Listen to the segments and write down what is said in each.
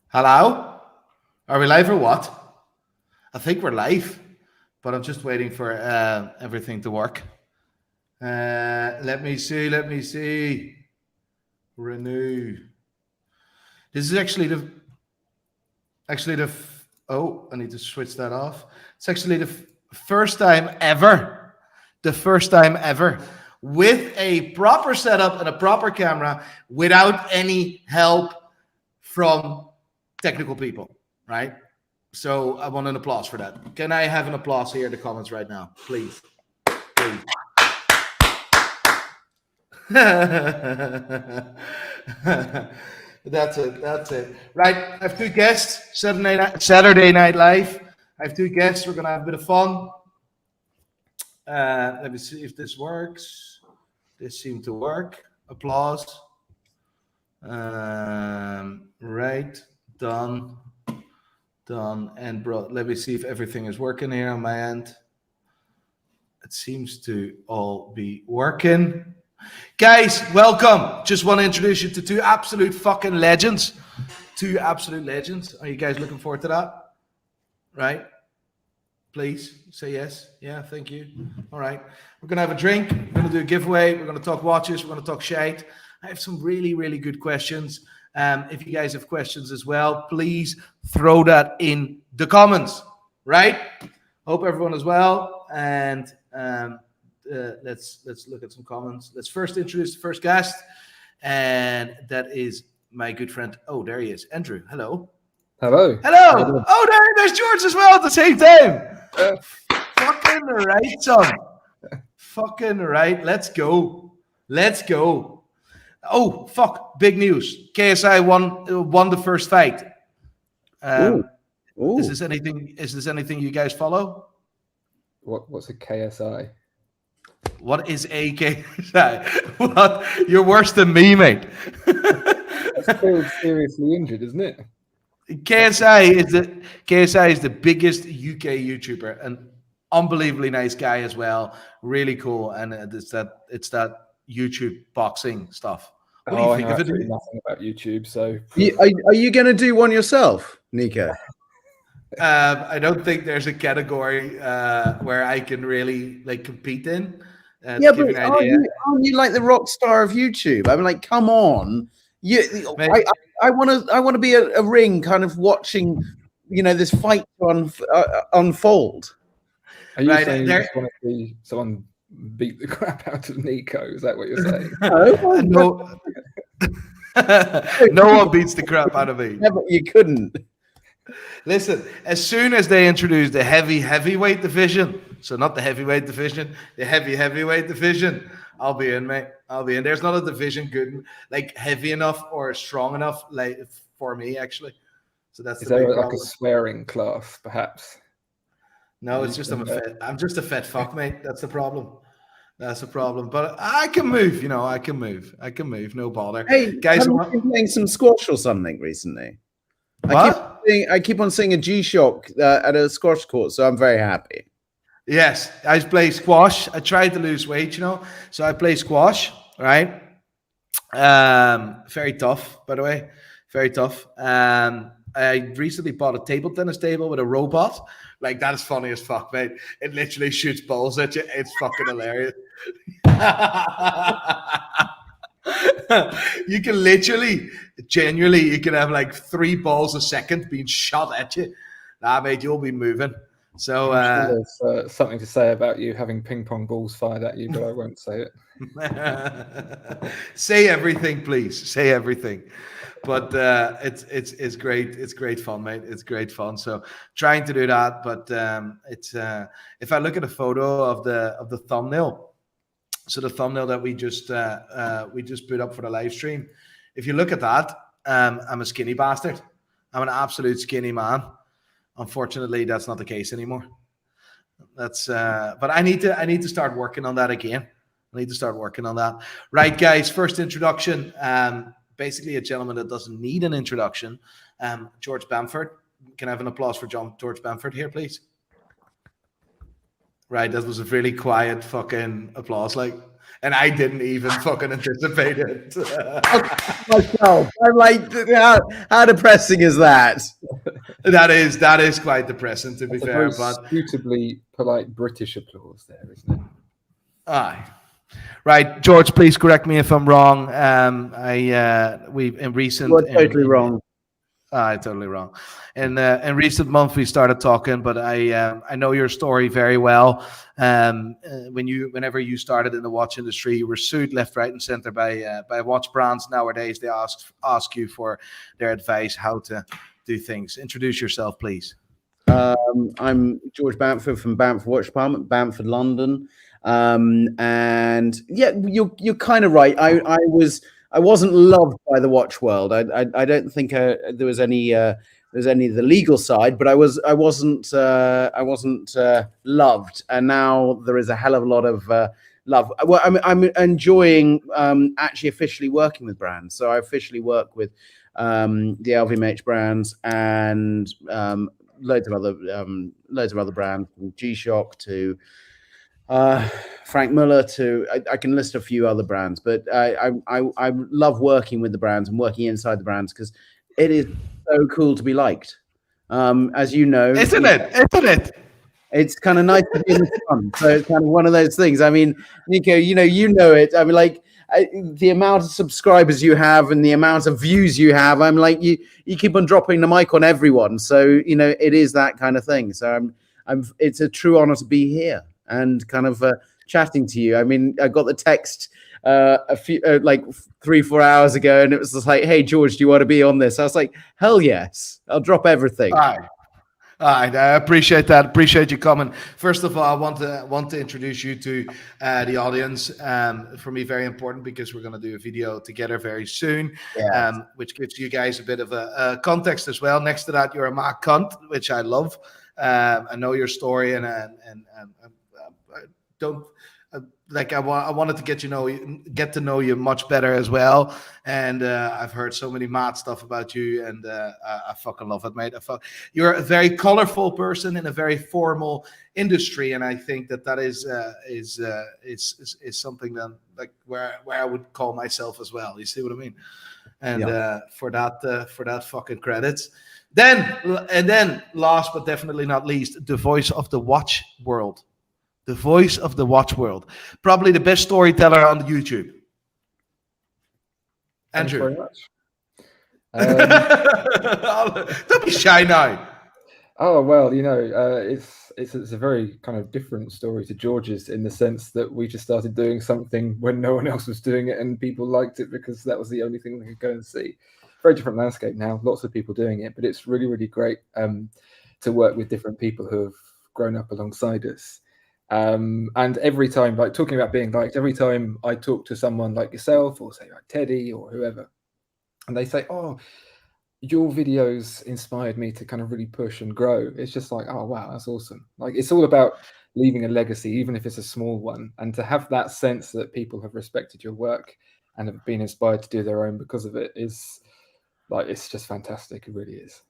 Hello? Are we live or what? I think we're live, but I'm just waiting for everything to work. Let me see. Let me see. Renew. This is actually the. Oh, I need to switch that off. It's actually the first time ever. The first time ever with a proper setup and a proper camera without any help from technical people, right? So I want an applause for that. Can I have an applause here in the comments right now, please? Please. That's it. That's it. Right. I have two guests. Saturday Night Live. I have two guests. We're gonna have a bit of fun. Let me see if this works. This seemed to work. Applause. Right. Done. Done. And bro, let me see if everything is working here on my end. It seems to all be working. Guys, welcome. Just want to introduce you to two absolute fucking legends. Two absolute legends. Are you guys looking forward to that? Right? Please say yes. Yeah, thank you. All right. We're going to have a drink. We're going to do a giveaway. We're going to talk watches. We're going to talk shite. I have some really, really good questions. If you guys have questions as well, please throw that in the comments. Right? Hope everyone is well. And let's look at some comments. Let's first introduce the first guest. And that is my good friend. Oh, there he is. Andrew. Hello. Hello. Hello. Oh, there's George as well at the same time. Fucking right, son. Fucking right. Let's go. Let's go. Oh, fuck. Big news. KSI won the first fight. Ooh. Is this anything you guys follow? What's a KSI? What is a KSI? What? You're worse than me, mate. That's still seriously injured, isn't it? KSI is the biggest UK YouTuber, an unbelievably nice guy as well. Really cool, and it's that YouTube boxing stuff. What do you think of it? Nothing about YouTube, so are you going to do one yourself, Nico? I don't think there's a category where I can really compete in. Yeah, but aren't you like the rock star of YouTube? I mean, like, come on. I want to be a ring, kind of watching, this fight unfold. Are you saying you just want to see someone beat the crap out of Nico? Is that what you're saying? No. No one beats the crap out of me. Yeah, but you couldn't. Listen, as soon as they introduce the heavyweight division, so not the heavyweight division, the heavyweight division, I'll be in, mate. I'll be in. There's not a division good, heavy enough or strong enough, for me actually. So that's is there like a swearing class, perhaps? No, it's just I'm just a fat fuck, mate. That's the problem. That's the problem. But I can move. I can move. No bother. Hey, guys, have you been playing some squash or something recently? What? I keep on seeing a G-Shock at a squash court, so I'm very happy. Yes, I play squash. I tried to lose weight, so I play squash, right? Very tough, by the way. Very tough. I recently bought a table tennis table with a robot. That is funny as fuck, mate. It literally shoots balls at you. It's fucking hilarious. You can genuinely, you can have 3 balls a second being shot at you. Nah, mate, you'll be moving. So there's something to say about you having ping pong balls fired at you, but I won't say it. Say everything, please. Say everything. But it's great. It's great fun, mate. It's great fun. So trying to do that, but it's if I look at a photo of the thumbnail, so the thumbnail that we just put up for the live stream, if you look at that, I'm a skinny bastard. I'm an absolute skinny man. Unfortunately, that's not the case anymore. But I need to start working on that again. I need to start working on that. Right, guys. First introduction. Basically, a gentleman that doesn't need an introduction. George Bamford. Can I have an applause for George Bamford here, please? Right, that was a really quiet fucking applause. and I didn't even fucking anticipate it. Myself, I'm like, how depressing is that? That is quite depressing, to be fair. But suitably polite British applause there, isn't it? aye. Right, George, please correct me if I'm wrong. We've in recent. You're totally wrong. Totally wrong. In recent months, we started talking, but I know your story very well. Whenever you started in the watch industry, you were sued left, right, and center by watch brands. Nowadays, they ask you for their advice how to do things. Introduce yourself, please. I'm George Bamford from Bamford Watch Department, Bamford, London. And yeah, you're kind of right. I wasn't loved by the watch world. I don't think there was any of the legal side, but I wasn't loved. And now there is a hell of a lot of love. Well, I'm enjoying actually officially working with brands. So I officially work with the LVMH brands and loads of other brands, from G-Shock to Frank Muller to I can list a few other brands, but I love working with the brands and working inside the brands because it is so cool to be liked. As you know, Isn't it? It's kind of nice to be in the sun. So it's kind of one of those things. I mean, Nico, you know it. I mean, like the amount of subscribers you have and the amount of views you have. I'm like you keep on dropping the mic on everyone. So it is that kind of thing. So it's a true honor to be here and kind of chatting to you. I mean, I got the text a few like 3-4 hours ago, and it was just like, "Hey, George, do you want to be on this?" I was like, "Hell yes, I'll drop everything." All right, I appreciate that. Appreciate you coming. First of all, I want to introduce you to the audience. For me, very important because we're going to do a video together very soon, which gives you guys a bit of a context as well. Next to that, you're a mad cunt, which I love. I know your story, and I don't. I wanted to get to know you much better as well, and I've heard so many mad stuff about you, and I fucking love it, mate. You're a very colorful person in a very formal industry, and I think that is something that like where I would call myself as well. You see what I mean? And for that fucking credits. Then last but definitely not least, the voice of the watch world. The voice of the watch world. Probably the best storyteller on YouTube. Andrew. Thanks very much. Don't be shy now. Oh, well, it's a very kind of different story to George's in the sense that we just started doing something when no one else was doing it and people liked it because that was the only thing they could go and see. Very different landscape now, lots of people doing it, but it's really, really great to work with different people who have grown up alongside us. And every time, like talking about being liked, every time I talk to someone like yourself or say like Teddy or whoever, and they say, "Oh, your videos inspired me to kind of really push and grow," it's just like, oh wow, that's awesome. Like it's all about leaving a legacy, even if it's a small one, and to have that sense that people have respected your work and have been inspired to do their own because of it is like, it's just fantastic. It really is.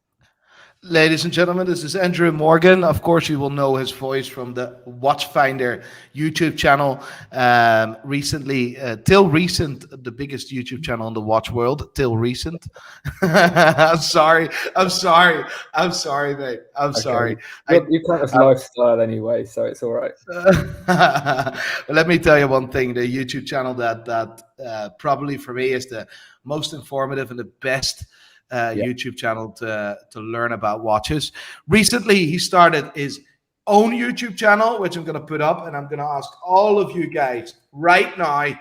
Ladies and gentlemen, this is Andrew Morgan. Of course, you will know his voice from the Watchfinder YouTube channel. Recently, till recent, the biggest YouTube channel in the watch world. Till recent. I'm sorry, mate. I'm sorry. You can't have lifestyle anyway, so it's all right. Let me tell you one thing. The YouTube channel that probably for me is the most informative and the best YouTube channel to learn about watches. Recently, he started his own YouTube channel, which I'm going to put up, and I'm going to ask all of you guys right now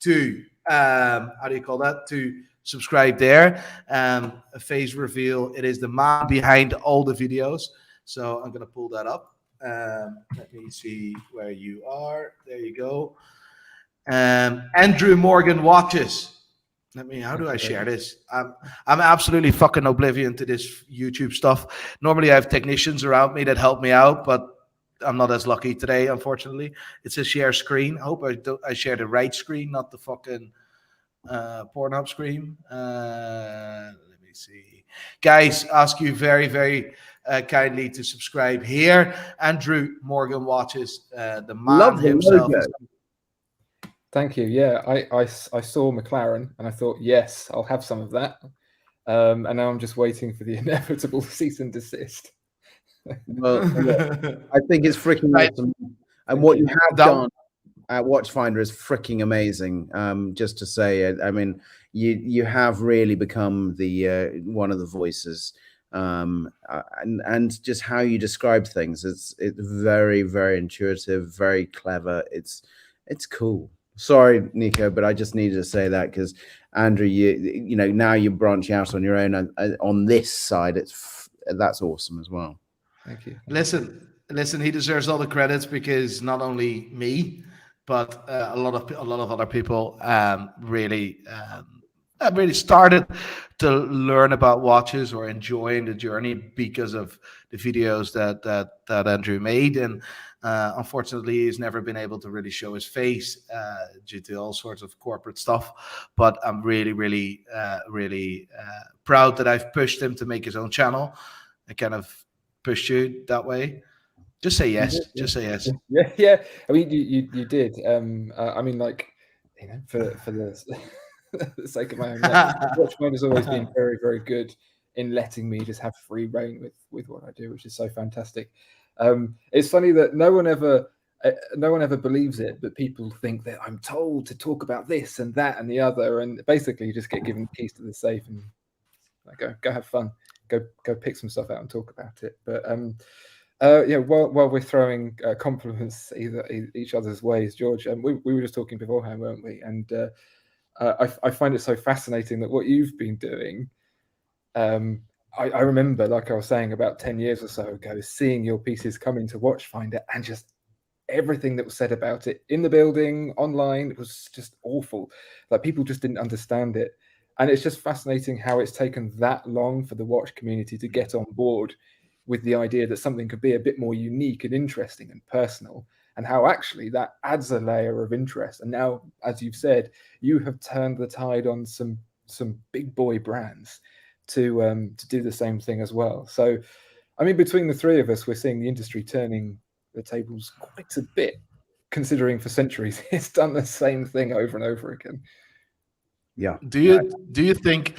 to to subscribe there. A face reveal. It is the man behind all the videos. So I'm going to pull that up. Let me see where you are. There you go. Andrew Morgan Watches. How do I share this? I'm absolutely fucking oblivion to this YouTube stuff. Normally I have technicians around me that help me out, but I'm not as lucky today, unfortunately. It's a share screen. I hope I share the right screen, not the fucking Pornhub screen. Let me see. Guys, ask you very, very kindly to subscribe here. Andrew Morgan Watches, the man himself. Thank you. Yeah, I saw McLaren and I thought, yes, I'll have some of that. And now I'm just waiting for the inevitable cease and desist. Well, I think it's freaking Right. awesome. And Thank what you. you have That- done at Watchfinder is freaking amazing. Just to say, I mean, you have really become the one of the voices, and just how you describe things. It's very, very intuitive, very clever. It's cool. Sorry, Nico, but I just needed to say that because Andrew, you know, now you're branching out on your own on this side. That's awesome as well. Thank you. Listen. He deserves all the credits because not only me, but a lot of other people really started to learn about watches or enjoying the journey because of the videos that Andrew made. And unfortunately, he's never been able to really show his face due to all sorts of corporate stuff. But I'm really proud that I've pushed him to make his own channel. I kind of pushed you that way. Just say yes. Did, Just say yes. Yeah. I mean, you did. I mean, like, you know, for the, the sake of my own, Watchman has always been very, very good in letting me just have free reign with what I do, which is so fantastic. It's funny that no one ever believes it, but people think that I'm told to talk about this and that and the other, and basically you just get given the keys to the safe and like, go have fun, go pick some stuff out and talk about it. But yeah, while we're throwing compliments each other's ways, George, we were just talking beforehand, weren't we? And I find it so fascinating that what you've been doing. I remember, like I was saying, about 10 years or so ago, seeing your pieces come into Watchfinder and just everything that was said about it in the building, online, it was just awful. Like people just didn't understand it. And it's just fascinating how it's taken that long for the watch community to get on board with the idea that something could be a bit more unique and interesting and personal, and how actually that adds a layer of interest. And now, as you've said, you have turned the tide on some big boy brands to do the same thing as well. So, I mean, between the three of us, we're seeing the industry turning the tables quite a bit, considering for centuries it's done the same thing over and over again. Yeah. Do you think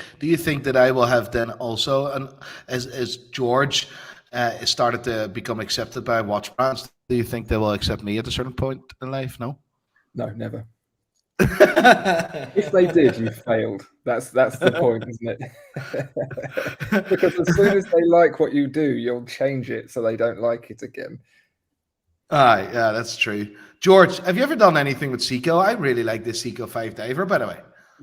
that I will have then also, and as George started to become accepted by watch brands, do you think they will accept me at a certain point in life? No. No, never. If they did, you failed. That's the point, isn't it? Because as soon as they like what you do, you'll change it so they don't like it again. Yeah, that's true. George, have you ever done anything with Seiko? I really like this Seiko 5 Diver, by the way.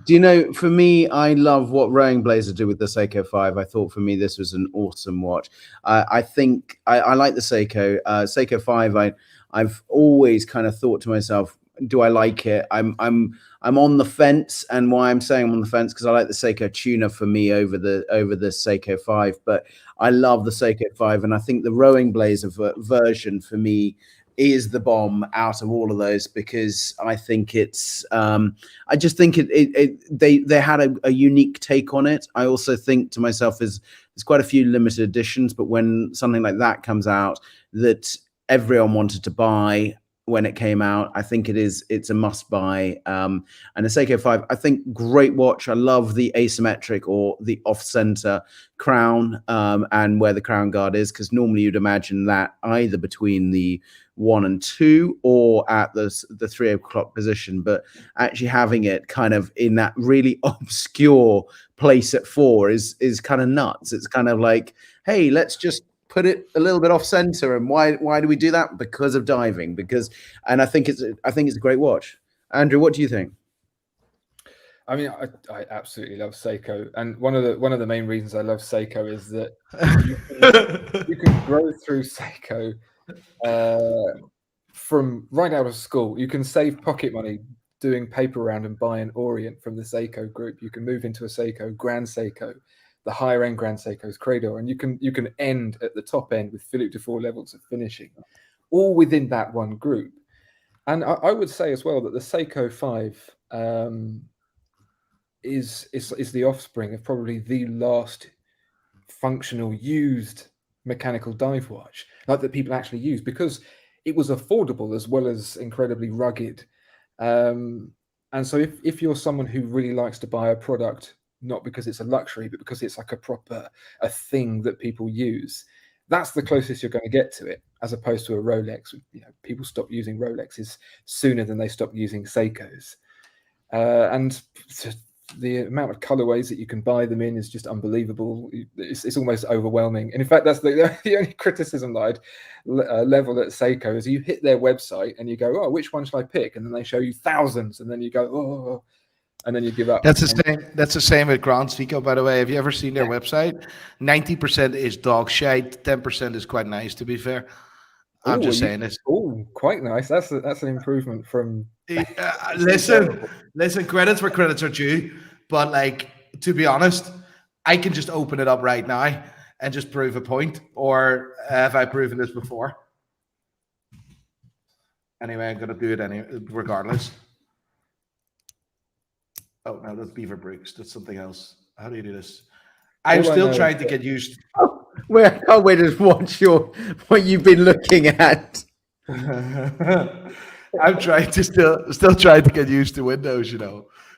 Do you know, for me, I love what Rowing Blazer did with the Seiko 5. I thought for me this was an awesome watch. I think I like the Seiko. Seiko 5, I've always kind of thought to myself, do I like it? I'm on the fence, and why I'm saying I'm on the fence because I like the Seiko tuner for me over the Seiko 5, but I love the Seiko 5, and I think the Rowing Blazer version for me is the bomb out of all of those, because I think it's I just think they had a unique take on it. I also think to myself there's quite a few limited editions, but when something like that comes out that everyone wanted to buy when it came out, I think it's a must buy. And the Seiko 5, I think, great watch. I love the asymmetric or the off center crown, and where the crown guard is, because normally you'd imagine that either between the 1 and 2 or at the 3 o'clock position, but actually having it kind of in that really obscure place at 4 is kind of nuts. It's kind of like, hey, let's just put it a little bit off center. And why do we do that? Because of diving. And I think it's a great watch. Andrew, what do you think? I mean, I absolutely love Seiko, and one of the main reasons I love Seiko is that you can grow through Seiko from right out of school. You can save pocket money doing paper round and buy an Orient from the Seiko group. You can move into a Seiko, Grand Seiko, the higher end Grand Seiko's Cradle, and you can end at the top end with Philippe Dufour levels of finishing, all within that one group. And I would say as well that the Seiko 5 is the offspring of probably the last functional used mechanical dive watch, like that people actually use, because it was affordable as well as incredibly rugged. And so if you're someone who really likes to buy a product, not because it's a luxury, but because it's like a thing that people use, that's the closest you're going to get to it, as opposed to a Rolex. People stop using Rolexes sooner than they stop using Seikos. And the amount of colorways that you can buy them in is just unbelievable. It's almost overwhelming. And in fact, that's the only criticism that I'd level at Seiko is you hit their website and you go, oh, which one should I pick? And then they show you thousands, and then you go, oh, and then you give up. That's the same. That's the same with Grand Seiko, by the way. Have you ever seen their website? 90% is dog shite. 10% is quite nice, to be fair. I'm just saying this. Oh, quite nice. That's an improvement from. Listen. Credits where credits are due, but like, to be honest, I can just open it up right now and just prove a point. Or have I proven this before? Anyway, I'm gonna do it regardless. Oh no, that's Beaver Brooks. That's something else. How do you do this? I'm still trying to get used. I can't wait to watch what you've been looking at. I'm trying to still trying to get used to Windows.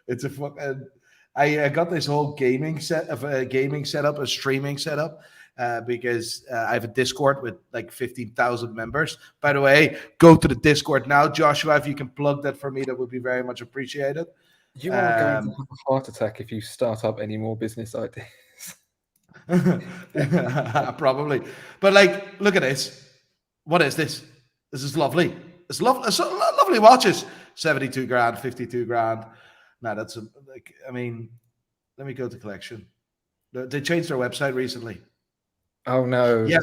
It's a fucking. I got this whole gaming setup, a streaming setup, because I have a Discord with like 15,000 members. By the way, go to the Discord now, Joshua. If you can plug that for me, that would be very much appreciated. You are going to have a heart attack if you start up any more business ideas. Probably, but like, look at this. What is this? This is lovely. It's lovely. It's lovely watches. 72 grand, 52 grand. Now that's I mean, let me go to collection. They changed their website recently. Oh no! Yeah,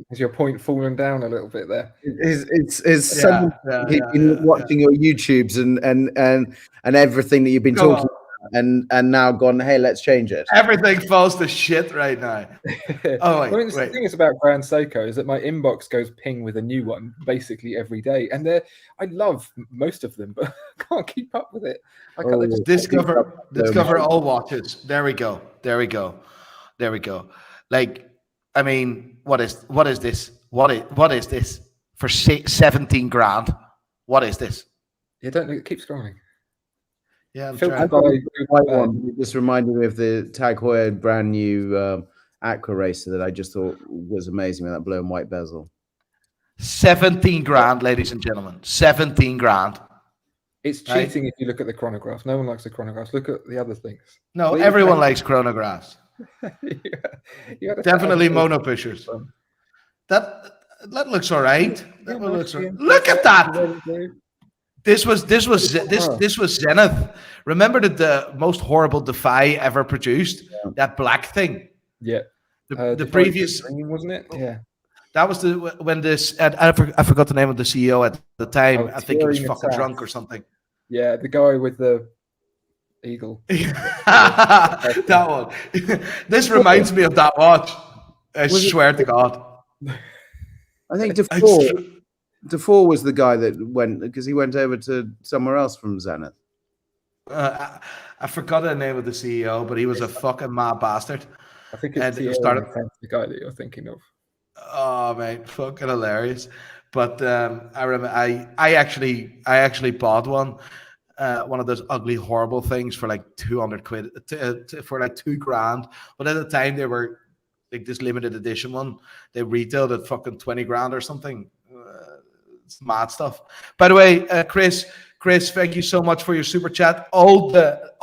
has your point fallen down a little bit there? Is someone been watching your YouTubes and everything that you've been talking about, and now gone, hey, let's change it. Everything falls to shit right now. Oh wait, the thing is about Grand Seiko is that my inbox goes ping with a new one basically every day, and I love most of them, but I can't keep up with it. I can't discover all watches. There we go. Like, I mean, what is this? What is this for 17 grand? What is this? You don't keep scrolling. Yeah, I'm trying. White one. It just reminded me of the Tag Heuer brand new Aqua Racer that I just thought was amazing with that blue and white bezel. 17 grand, ladies and gentlemen. 17 grand. It's cheating if you look at the chronographs. No one likes the chronographs. Look at the other things. No, everyone likes chronographs. Definitely mono pushers. That looks all right. Look at that. This was Zenith. Remember the most horrible Defy ever produced? Yeah. That black thing. Yeah. The previous, wasn't it? Yeah. That was when this. I forgot the name of the CEO at the time. I think he was fucking drunk or something. Yeah, the guy with the eagle. That one. This reminds me of that watch. I swear to God. I think Dufour was the guy that went, because he went over to somewhere else from Zenith. I forgot the name of the CEO, but he was a fucking mad bastard. I think it's the guy that you're thinking of. Oh mate, fucking hilarious. But I remember I actually bought one of those ugly, horrible things for like 200 quid for like $2,000. But at the time they were like this limited edition one. They retailed at fucking 20 grand or something. It's mad stuff. By the way, Chris, thank you so much for your super chat. All the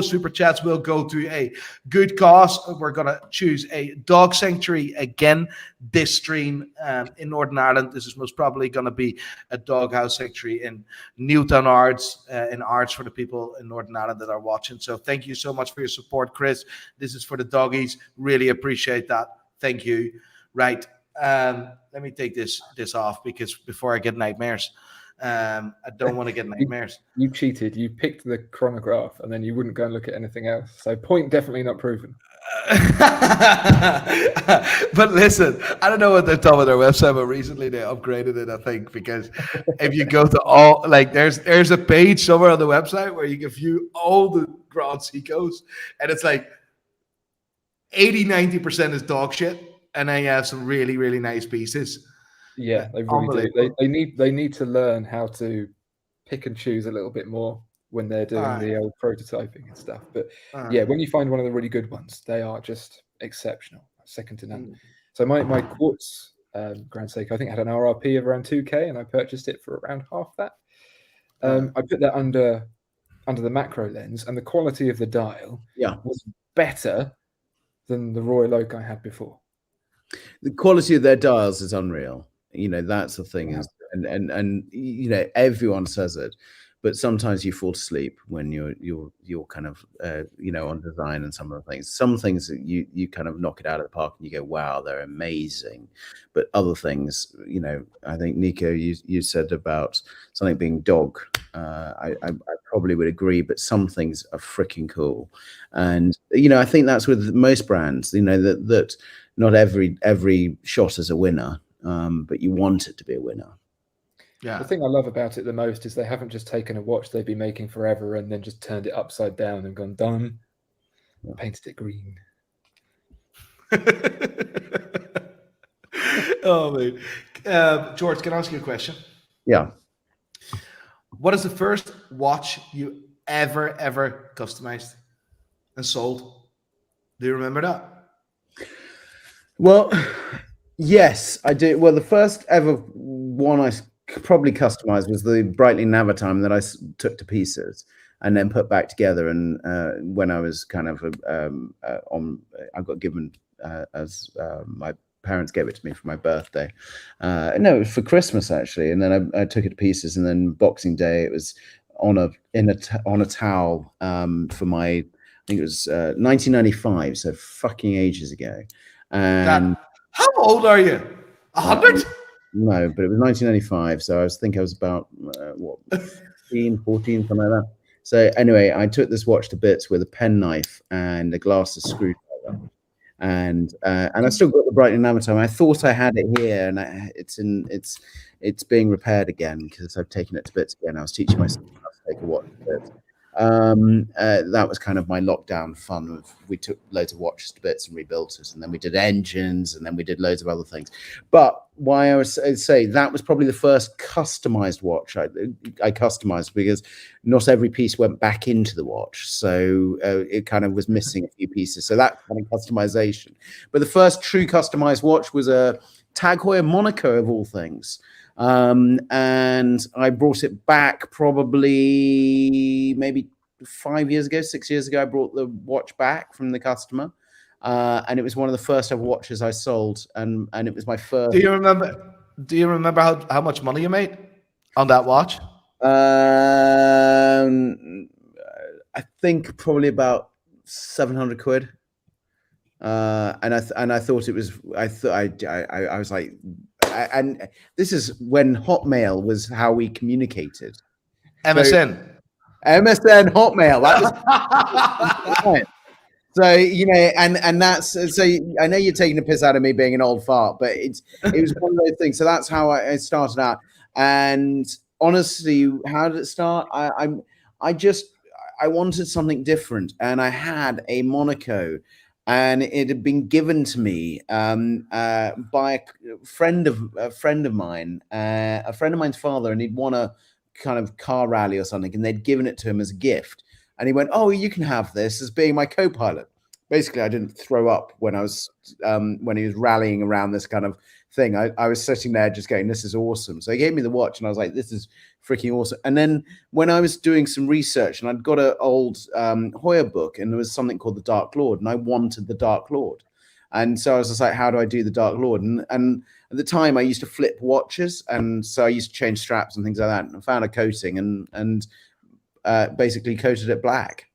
super chats will go to a good cause. We're gonna choose a dog sanctuary again this stream in Northern Ireland. This is most probably gonna be a doghouse sanctuary in Newtown Ards, in Ards for the people in Northern Ireland that are watching. So thank you so much for your support, Chris. This is for the doggies. Really appreciate that. Thank you. Right. Let me take this off because before I get nightmares. I don't want to get nightmares. You cheated. You picked the chronograph and then you wouldn't go and look at anything else. So point definitely not proven. But listen, I don't know what they're talking about their website, but recently they upgraded it, I think, because if you go to all, like, there's a page somewhere on the website where you can view all the Grand Seikos, and it's like 80-90% is dog shit, and then you have some really, really nice pieces. Yeah, they really do. They need to learn how to pick and choose a little bit more when they're doing the old prototyping and stuff. But yeah, when you find one of the really good ones, they are just exceptional, second to none. So my quartz Grand Seiko, I think, had an RRP of around 2K, and I purchased it for around half that. I put that under the macro lens, and the quality of the dial was better than the Royal Oak I had before. The quality of their dials is unreal. That's the thing. Is and everyone says it, but sometimes you fall asleep when you're kind of on design and some of the things. Some things that you kind of knock it out of the park and you go, wow, they're amazing. But other things, I think Nico, you said about something being dog. I probably would agree, but some things are freaking cool. And I think that's with most brands, that not every shot is a winner, but you want it to be a winner. Yeah. The thing I love about it the most is they haven't just taken a watch they've been making forever and then just turned it upside down and gone, done, painted it green. Oh, man. George, can I ask you a question? Yeah. What is the first watch you ever customized and sold? Do you remember that? Well, yes, I do. Well, the first ever one I probably customized was the Breitling Navitime that I took to pieces and then put back together. And when I was kind of I got given as my parents gave it to me for my birthday. No, it was for Christmas actually. And then I took it to pieces. And then Boxing Day, it was on a towel for my, I think it was 1995, so fucking ages ago. And how old are you? 100? No, but it was 1995, so I was about 14, something like that. So anyway, I took this watch to bits with a penknife and a glass of screwdriver, and I still got the Breitling Navitime. I thought I had it here, and it's being repaired again because I've taken it to bits again. I was teaching myself how to take a watch to bits. That was kind of my lockdown fun. We took loads of watches to bits and rebuilt it, and then we did engines, and then we did loads of other things. But why I was say that was probably the first customized watch I customized, because not every piece went back into the watch, so it kind of was missing a few pieces. So that kind of customization. But the first true customized watch was a Tag Heuer Monaco of all things. And I brought it back probably maybe 6 years ago. I brought the watch back from the customer, and it was one of the first ever watches I sold, and it was my first. Do you remember how much money you made on that watch? I think probably about 700 quid. And I thought it was. I was like. And this is when Hotmail was how we communicated. MSN. So, MSN Hotmail. That was so, and that's so. I know you're taking a piss out of me being an old fart, but it was one of those things. So that's how I started out. And honestly, how did it start? I wanted something different, and I had a Monaco. And it had been given to me by a friend of mine, a friend of mine's father, and he'd won a kind of car rally or something, and they'd given it to him as a gift. And he went, "Oh, you can have this as being my co-pilot." Basically, I didn't throw up when I was when he was rallying around this kind of thing. I was sitting there just going, "This is awesome." So he gave me the watch, and I was like, "This is freaking awesome." And then when I was doing some research, and I'd got an old Heuer book, and there was something called the Dark Lord, and I wanted the Dark Lord. And so I was just like, how do I do the Dark Lord? And at the time, I used to flip watches, and so I used to change straps and things like that. And I found a coating and basically coated it black.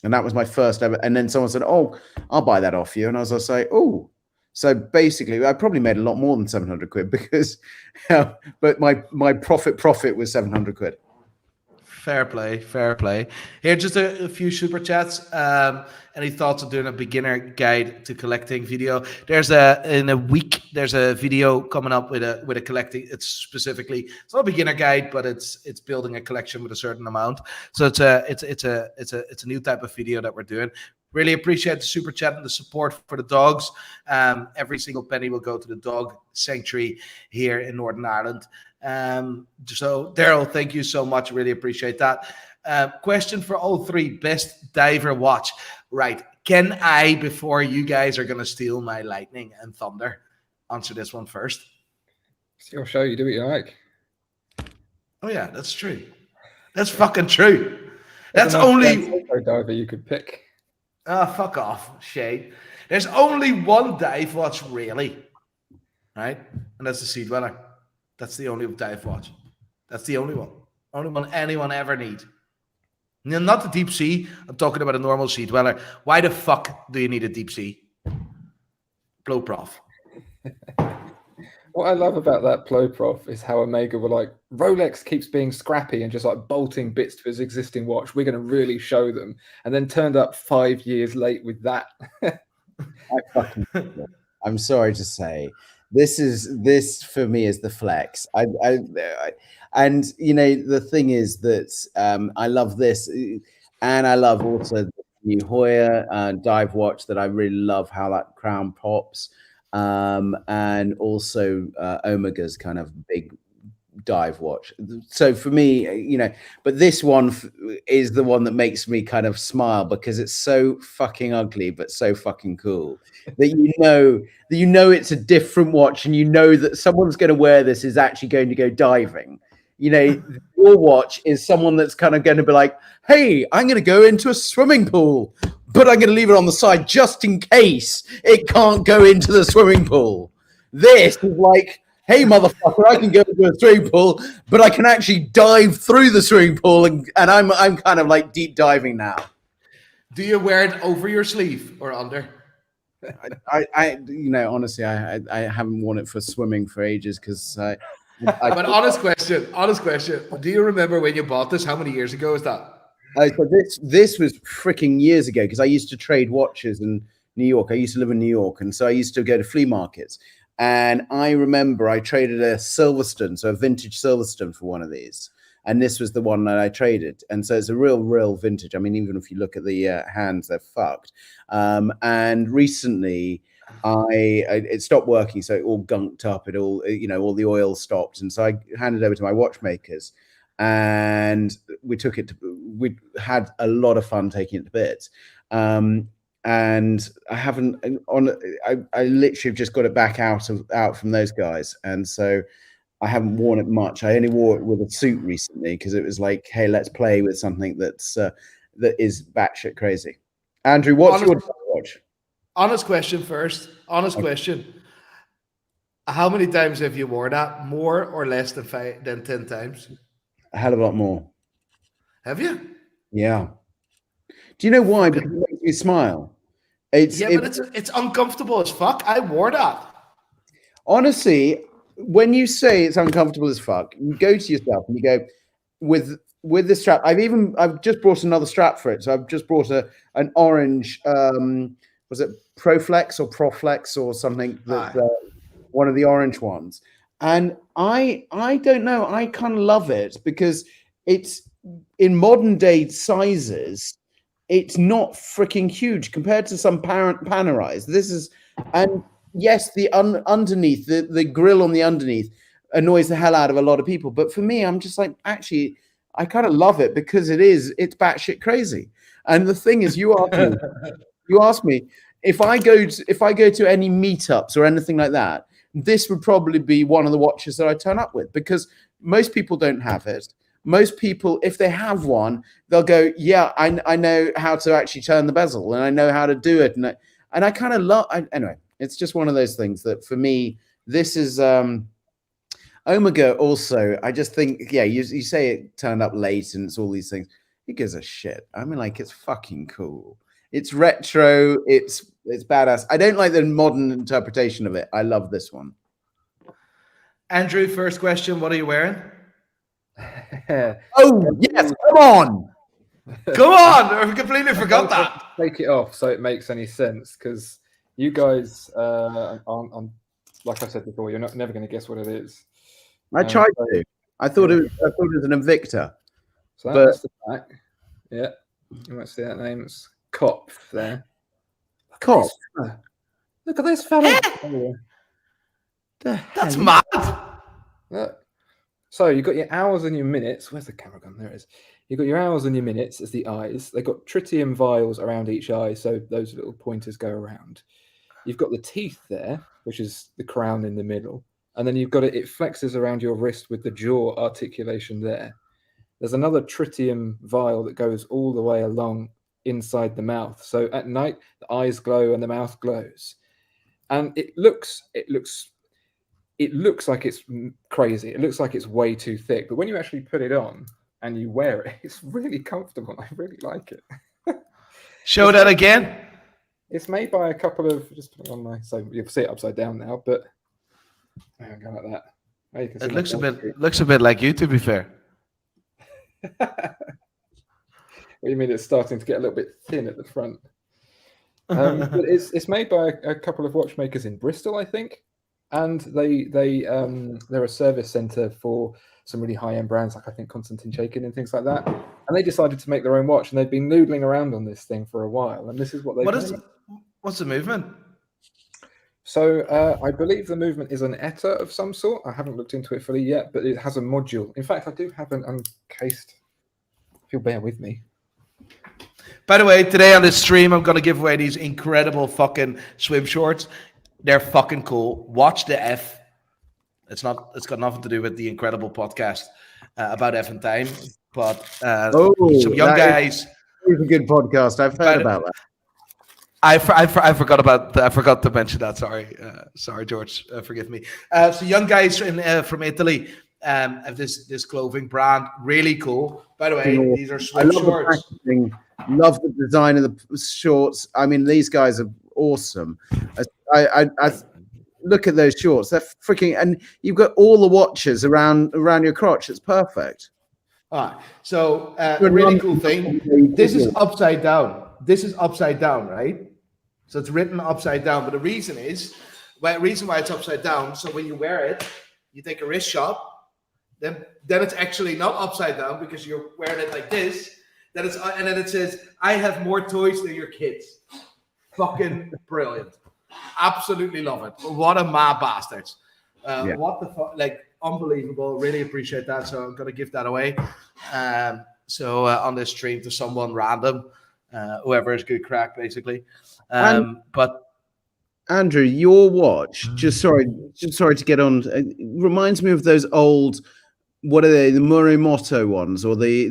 And that was my first ever. And then someone said, "Oh, I'll buy that off you." And I was just like, "Oh." So basically, I probably made a lot more than 700 quid because, but my profit was 700 quid. Fair play. Here, just a few super chats. Any thoughts on doing a beginner guide to collecting video? In a week, there's a video coming up with a collecting. It's not a beginner guide, but it's building a collection with a certain amount. So it's a new type of video that we're doing. Really appreciate the super chat and the support for the dogs. Every single penny will go to the dog sanctuary here in Northern Ireland. So Daryl, thank you so much. Really appreciate that. Question for all three: best diver watch. Right? Can I, before you guys are gonna steal my lightning and thunder, answer this one first? It's your show. You do what you like. Oh yeah, that's true. That's fucking true. There's That's a nice only. diver you could pick. Fuck off, Shay. There's only one dive watch, really, right? And that's the Sea Dweller. That's the only dive watch. That's the only one. Only one anyone ever need. No, not the deep sea. I'm talking about a normal Sea Dweller. Why the fuck do you need a deep sea? Blow prof. What I love about that Ploprof is how Omega were like, Rolex keeps being scrappy and just like bolting bits to his existing watch. We're going to really show them. And then turned up 5 years late with that. I'm sorry to say, this for me is the flex. And you know, the thing is that I love this, and I love also the new Hoya dive watch that I really love how that crown pops. And also Omega's kind of big dive watch. So for me, you know, but this one is the one that makes me kind of smile because it's so fucking ugly but so fucking cool that you know it's a different watch, and you know that someone's going to wear this is actually going to go diving. You know, your watch is someone that's kind of going to be like, hey, I'm going to go into a swimming pool, but I'm going to leave it on the side just in case it can't go into the swimming pool. This is like, hey, motherfucker, I can go into a swimming pool, but I can actually dive through the swimming pool, and I'm kind of like deep diving now. Do you wear it over your sleeve or under? I you know, honestly, I haven't worn it for swimming for ages because But honest question. Do you remember when you bought this? How many years ago was that? So this was freaking years ago because I used to trade watches in New York. I used to live in New York, and so I used to go to flea markets. And I remember I traded a Silverstone, so a vintage Silverstone, for one of these. And this was the one that I traded. And so it's a real vintage. I mean, even if you look at the hands, they're fucked. And recently, it stopped working, so it all gunked up. It all, you know, all the oil stopped, and so I handed it over to my watchmakers, and we took it. We had a lot of fun taking it to bits. And I haven't I literally have just got it back out from those guys, and so I haven't worn it much. I only wore it with a suit recently because it was like, hey, let's play with something that's that is batshit crazy. Andrew, what's your watch? Honest question first. Honest question. How many times have you worn that? More or less than 10 times? A hell of a lot more. Have you? Yeah. Do you know why? Because it makes me smile. But it's uncomfortable as fuck. I wore that. Honestly, when you say it's uncomfortable as fuck, you go to yourself and you go, with the strap. I've just brought another strap for it. So I've just brought an orange. Was it Proflex or Proflex or something? One of the orange ones. And I don't know. I kind of love it because it's in modern day sizes. It's not freaking huge compared to some Panerais. This is, and yes, the underneath, the grill on the underneath annoys the hell out of a lot of people. But for me, I'm just like, actually, I kind of love it because it's batshit crazy. And the thing is, you ask me if I go to any meetups or anything like that, this would probably be one of the watches that I turn up with because most people don't have it. Most people, if they have one, they'll go, yeah, I know how to actually turn the bezel and I know how to do it. And I kind of love, anyway, it's just one of those things that for me, this is, Omega also, I just think, yeah, you say it turned up late and it's all these things. Who gives a shit? I mean, like, it's fucking cool. It's retro. It's badass. I don't like the modern interpretation of it. I love this one. Andrew, first question. What are you wearing? Oh, yes. Come on. Come on. I completely forgot that. Take it off so it makes any sense because you guys aren't, like I said before, you're never going to guess what it is. I tried to. I thought it was an Invicta. So that's the back. Yeah. You might see that name. It's Kopf there. Kopf. Look at this fella. That's mad. Look. So you've got your hours and your minutes. Where's the camera gone? There it is. You've got your hours and your minutes as the eyes. They've got tritium vials around each eye, so those little pointers go around. You've got the teeth there, which is the crown in the middle. And then you've got it flexes around your wrist with the jaw articulation there. There's another tritium vial that goes all the way along inside the mouth. So at night, the eyes glow and the mouth glows. And it looks like it's crazy. It looks like it's way too thick. But when you actually put it on and you wear it, it's really comfortable. I really like it. Show that again. It's made by a couple of, just put it on so you'll see it upside down now, but I go like that. You can see It looks a bit like you, to be fair. What do you mean? It's starting to get a little bit thin at the front. But it's made by a couple of watchmakers in Bristol, I think, and they're a service centre for some really high-end brands, like I think Constantine Shakin and things like that. And they decided to make their own watch, and they've been noodling around on this thing for a while. And this is what they've. What's the movement? So I believe the movement is an ETA of some sort. I haven't looked into it fully yet, but it has a module. In fact, I do have an uncased. If you'll bear with me. By the way, today on this stream, I'm going to give away these incredible fucking swim shorts. They're fucking cool. Watch the F. It's got nothing to do with the incredible podcast about F and time, but some young guys. It's a good podcast. I've heard about that. I forgot to mention that. Sorry, George. Forgive me. So young guys from Italy have this clothing brand. Really cool. By the way, these are swim shorts. Love the design of the shorts. I mean, these guys are awesome. I look at those shorts. They're freaking, and you've got all the watches around your crotch. It's perfect. All right. So a really cool thing. This is upside down. This is upside down, right? So it's written upside down. But the reason why it's upside down. So when you wear it, you take a wrist shot. Then it's actually not upside down because you're wearing it like this. And then it says, "I have more toys than your kids." Fucking brilliant. Absolutely love it. What a mad bastards. What the fuck? Like, unbelievable. Really appreciate that. So I'm going to give that away. On this stream to someone random, whoever is good crack, basically. But Andrew, your watch, just sorry to get on, reminds me of those old, what are they, the Morimoto ones, or the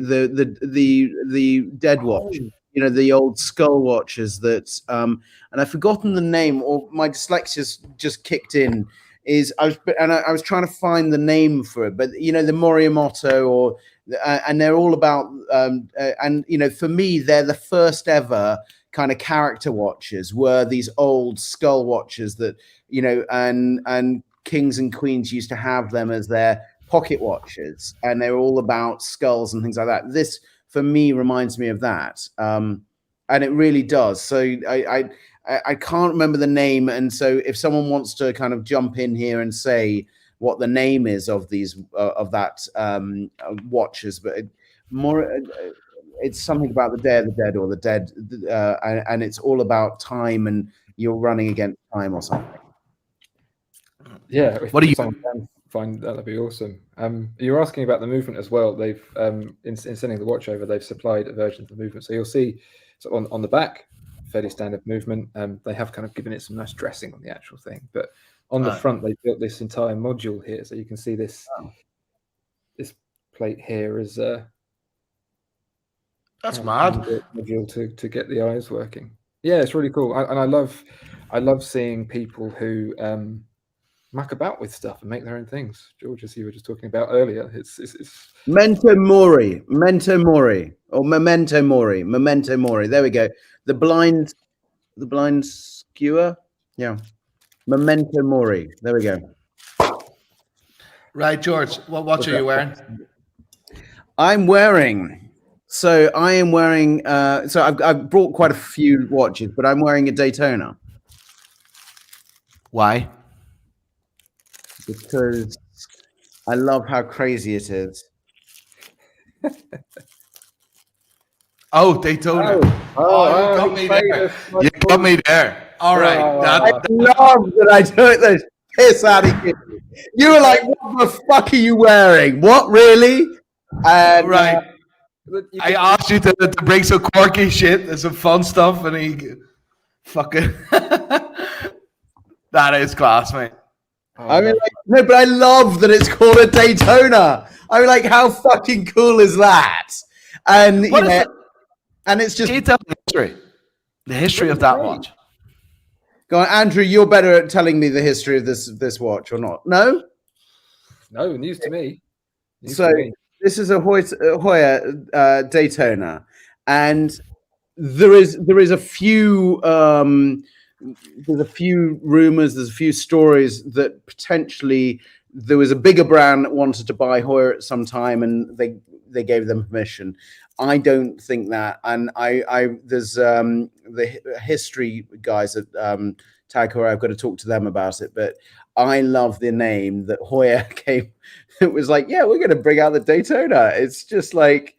dead watch, the old skull watches that, and I've forgotten the name, or my dyslexia's just kicked in. I was trying to find the name for it, but the Morimoto, and they're all about, for me, they're the first ever kind of character watches, were these old skull watches that, and kings and queens used to have them as their pocket watches, and they were all about skulls and things like that. This, for me, reminds me of that, and it really does. So I can't remember the name, and so if someone wants to kind of jump in here and say what the name is of these watches, but it's something about the Day of the Dead, or the Dead, and it's all about time, and you're running against time or something. Yeah. What do you find? That'd be awesome. You're asking about the movement as well. They've in sending the watch over, they've supplied a version of the movement. So you'll see on the back, fairly standard movement. They have kind of given it some nice dressing on the actual thing, but on the front, they built this entire module here, so you can see this this plate here is that's mad module to get the eyes working. Yeah, it's really cool, and I love seeing people who muck about with stuff and make their own things. George, as you were just talking about earlier, it's Memento Mori, or Memento Mori. There we go. The blind skewer. Yeah. Memento Mori. There we go. Right, George. What watch are you wearing? I am wearing. So I've brought quite a few watches, but I'm wearing a Daytona. Why? Because I love how crazy it is. Oh, Daytona. You got me there. You got me there. All right. I love that I took this. piss out of you. You were like, "What the fuck are you wearing? What really?" And Right. I asked you to bring some quirky shit and some fun stuff, and he fucking. That is class, mate. I mean, like, no, but I love that it's called a Daytona. I mean, like, how fucking cool is that? And What is it? and it's just Can you tell the history? The history of that watch. go on, Andrew. You're better at telling me the history of this watch, or not? No. No, news to me. News So to me. this is a Hoya Daytona, and there is a few there's a few rumors, there's a few stories that potentially there was a bigger brand that wanted to buy Hoya at some time, and they gave them permission. I don't think that, and I there's the history guys at Tag Heuer. I've got to talk to them about it, but I love the name that Hoya came. It was like, yeah, we're going to bring out the Daytona. It's just like,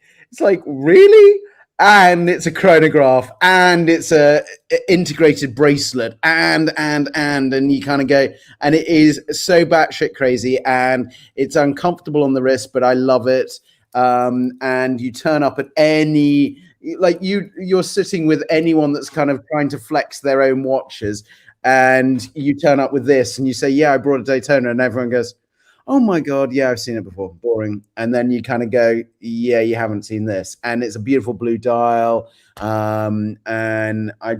really? And it's a chronograph, and it's a integrated bracelet, and you kind of go, and it is so batshit crazy, and it's uncomfortable on the wrist, but I love it. And you turn up at any, like you're sitting with anyone that's kind of trying to flex their own watches, and you turn up with this, and you say, yeah, I brought a Daytona, and everyone goes, oh my God, yeah, I've seen it before. Boring. And then you kind of go, yeah, you haven't seen this. And it's a beautiful blue dial. And I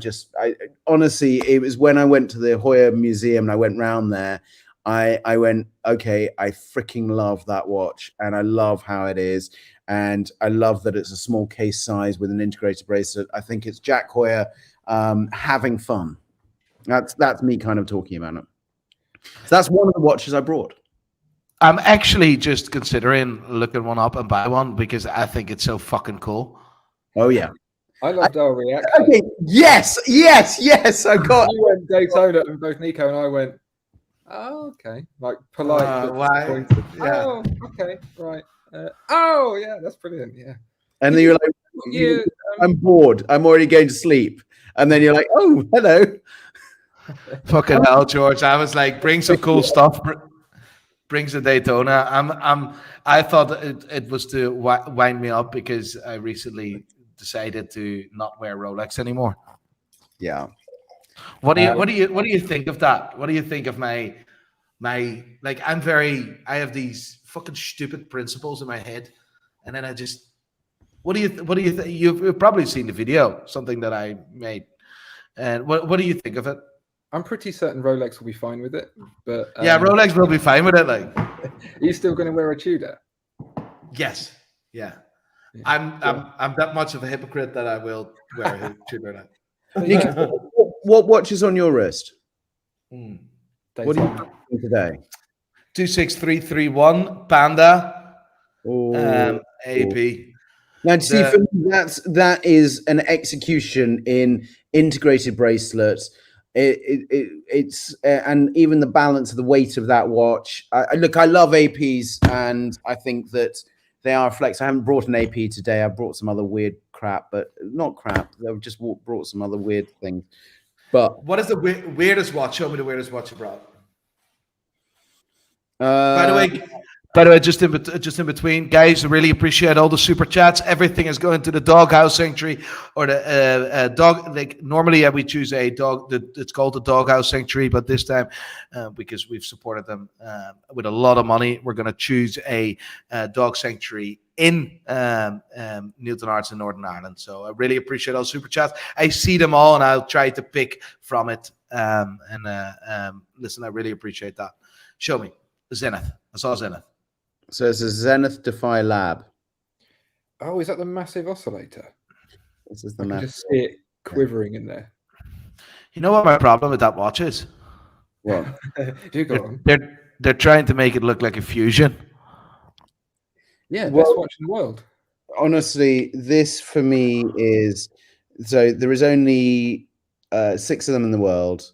honestly, it was when I went to the Hoya Museum and I went round there, I went, okay, I freaking love that watch. And I love how it is. And I love that it's a small case size with an integrated bracelet. I think it's Jack Hoya having fun. That's me kind of talking about it. So that's one of the watches I brought. I'm actually just considering looking one up and buy one because I think it's so fucking cool. Oh yeah, I loved our reaction. Okay. Yes. I got. You went Daytona, and both Nico and I went, oh, okay, like polite. Why? Yeah. Oh, okay, right. Oh, yeah, that's brilliant. Yeah. And then you're like, I'm bored. I'm already going to sleep. And then you're like, oh, hello. Fucking hell, George. I was like, bring some cool stuff. Brings a Daytona. I thought it was to wind me up because I recently decided to not wear Rolex anymore. Yeah. What do you think of that? What do you think of my like? I have these fucking stupid principles in my head, and then I just. What do you think? You've probably seen the video, something that I made, and what do you think of it? I'm pretty certain Rolex will be fine with it, but yeah, Rolex will be fine with it. Like, are you still going to wear a Tudor? Yes. Yeah. I'm that much of a hypocrite that I will wear a Tudor now. What watch is on your wrist? What are you doing today? 26331 Panda. AP. Now, see, for me, that is an execution in integrated bracelets. It's and even the balance of the weight of that watch. I love APs, and I think that they are a flex. I haven't brought an AP today. I brought some other weird crap, but not crap. I've just brought some other weird things. But what is the weirdest watch? Show me the weirdest watch you brought. By the way, just in between, guys, I really appreciate all the super chats. Everything is going to the Doghouse Sanctuary or the dog. Like normally, we choose a dog. It's called the Doghouse Sanctuary, but this time, because we've supported them with a lot of money, we're going to choose a dog sanctuary in Newton Arts in Northern Ireland. So I really appreciate all super chats. I see them all, and I'll try to pick from it. Listen, I really appreciate that. Show me Zenith. I saw Zenith. So it's a Zenith Defy Lab. Oh, is that the massive oscillator? This is the I can just see it quivering in there. You know what my problem with that watch is? What? Do go on. They're trying to make it look like a Fusion. Yeah, best watch in the world. Honestly, this for me is so there is only 6 of them in the world.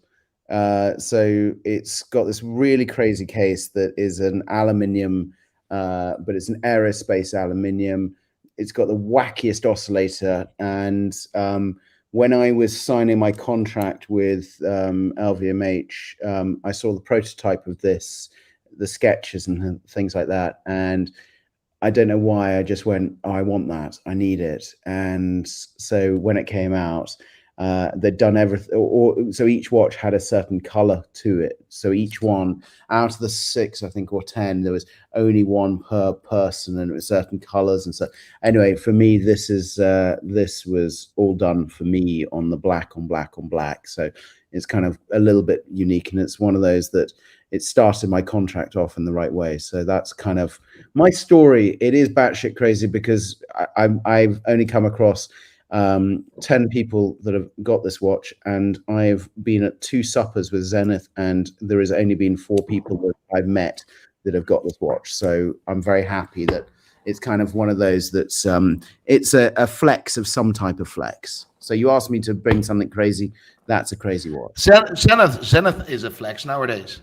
So it's got this really crazy case that is an aluminium, but it's an aerospace aluminium. It's got the wackiest oscillator, and when I was signing my contract with LVMH, I saw the prototype of this, the sketches and things like that, and I don't know why I just went, oh, I want that, I need it. And so when it came out, they'd done everything, so each watch had a certain color to it. So each one out of the 6, I think, or 10, there was only one per person, and it was certain colors. And so anyway, for me, this was all done for me on the black on black on black. So it's kind of a little bit unique, and it's one of those that it started my contract off in the right way. So that's kind of my story. It is batshit crazy because I've only come across 10 people that have got this watch, and I've been at 2 suppers with Zenith, and there has only been 4 people that I've met that have got this watch. So I'm very happy that it's kind of one of those that's it's a flex of some type of flex. So you asked me to bring something crazy. That's a crazy watch. Zenith is a flex nowadays.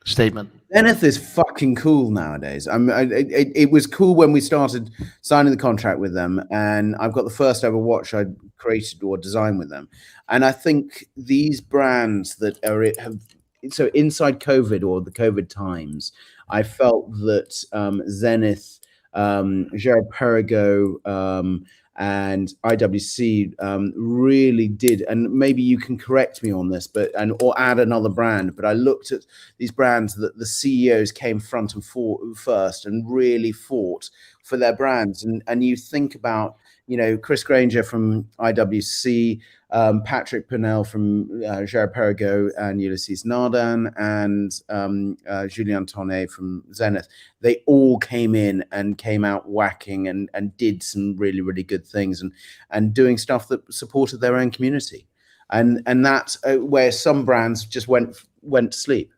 Statement. Zenith is fucking cool nowadays. It was cool when we started signing the contract with them, and I've got the first ever watch I created or designed with them. And I think these brands that have so inside COVID or the COVID times, I felt that Zenith, Girard-Perregaux, and IWC really did, and maybe you can correct me on this, but or add another brand. But I looked at these brands that the CEOs came front and first and really fought for their brands. And you think about, Chris Granger from IWC, Patrick Pinnell from Girard-Perregaux, and Ulysses Nardan, and Julien Tonnet from Zenith. They all came in and came out whacking and did some really, really good things and doing stuff that supported their own community. And that's where some brands just went to sleep.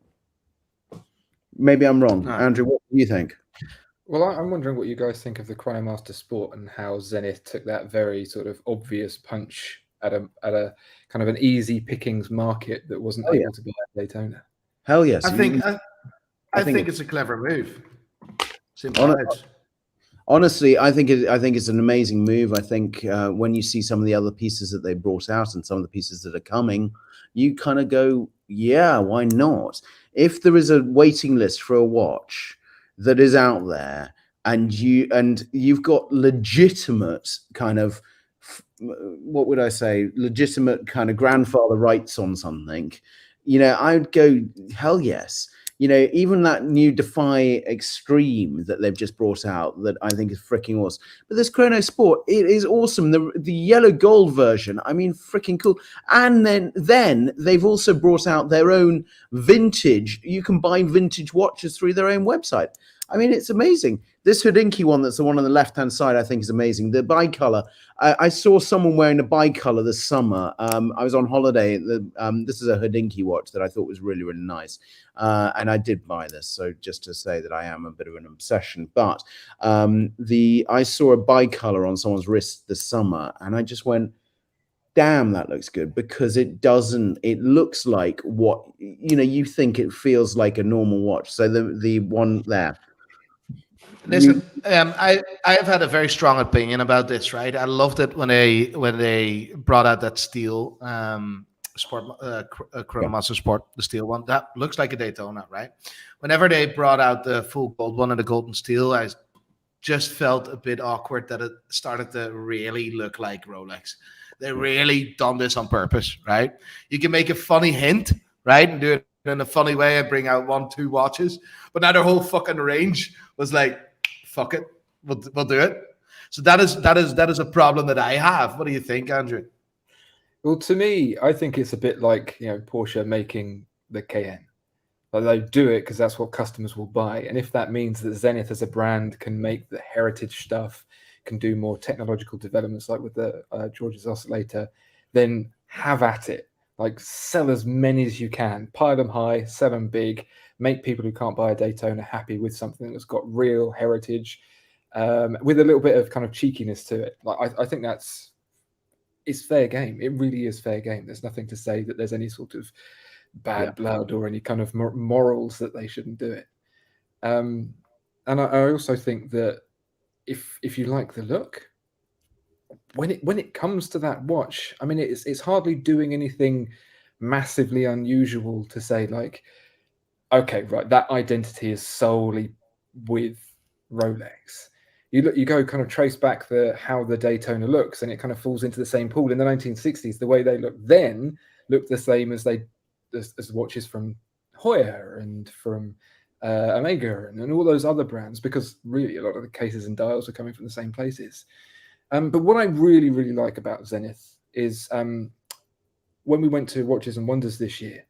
Maybe I'm wrong. Andrew, what do you think? Well, I'm wondering what you guys think of the Chronomaster Sport and how Zenith took that very sort of obvious punch at a kind of an easy pickings market that wasn't able to be at Daytona. Hell yes. I think it's a clever move. Honestly, I think it's an amazing move. I think when you see some of the other pieces that they brought out and some of the pieces that are coming, you kind of go, yeah, why not? If there is a waiting list for a watch that is out there, and you've got legitimate kind of, what would I say, legitimate kind of grandfather rights on something, I'd go, hell yes. Even that new Defy Extreme that they've just brought out that I think is freaking awesome. But this Chrono Sport, it is awesome. The yellow gold version, I mean, freaking cool. And then they've also brought out their own vintage. You can buy vintage watches through their own website. I mean, it's amazing. This Hodinkee one, that's the one on the left-hand side, I think is amazing. The bicolor. I saw someone wearing a bicolor this summer. I was on holiday. This is a Hodinkee watch that I thought was really, really nice. And I did buy this. So just to say that I am a bit of an obsession. But I saw a bicolor on someone's wrist this summer, and I just went, damn, that looks good, because it looks like what, you think it feels like a normal watch. So the one there. Listen, I have had a very strong opinion about this, right? I loved it when they brought out that steel Chronomaster Sport, the steel one. That looks like a Daytona, right? Whenever they brought out the full gold one and the golden steel, I just felt a bit awkward that it started to really look like Rolex. They really done this on purpose, right? You can make a funny hint, right, and do it in a funny way and bring out 1-2 watches, but now their whole fucking range was like, fuck it, we'll do it. So that is a problem that I have. What do you think, Andrew? Well, to me, I think it's a bit like Porsche making the Cayenne. Like, they do it because that's what customers will buy, and if that means that Zenith as a brand can make the heritage stuff, can do more technological developments like with the George's oscillator, then have at it. Like, sell as many as you can, pile them high, sell them big, make people who can't buy a Daytona happy with something that's got real heritage, with a little bit of kind of cheekiness to it. Like, I think it's fair game. It really is fair game. There's nothing to say that there's any sort of bad blood or any kind of morals that they shouldn't do it. And I also think that if you like the look, when it comes to that watch, I mean, it's hardly doing anything massively unusual to say like, okay, right, that identity is solely with Rolex. You go kind of trace back how the Daytona looks, and it kind of falls into the same pool. In the 1960s, the way they looked then looked the same as as watches from Hoya and from Omega and all those other brands, because really a lot of the cases and dials are coming from the same places. But what I really, really like about Zenith is when we went to Watches and Wonders this year,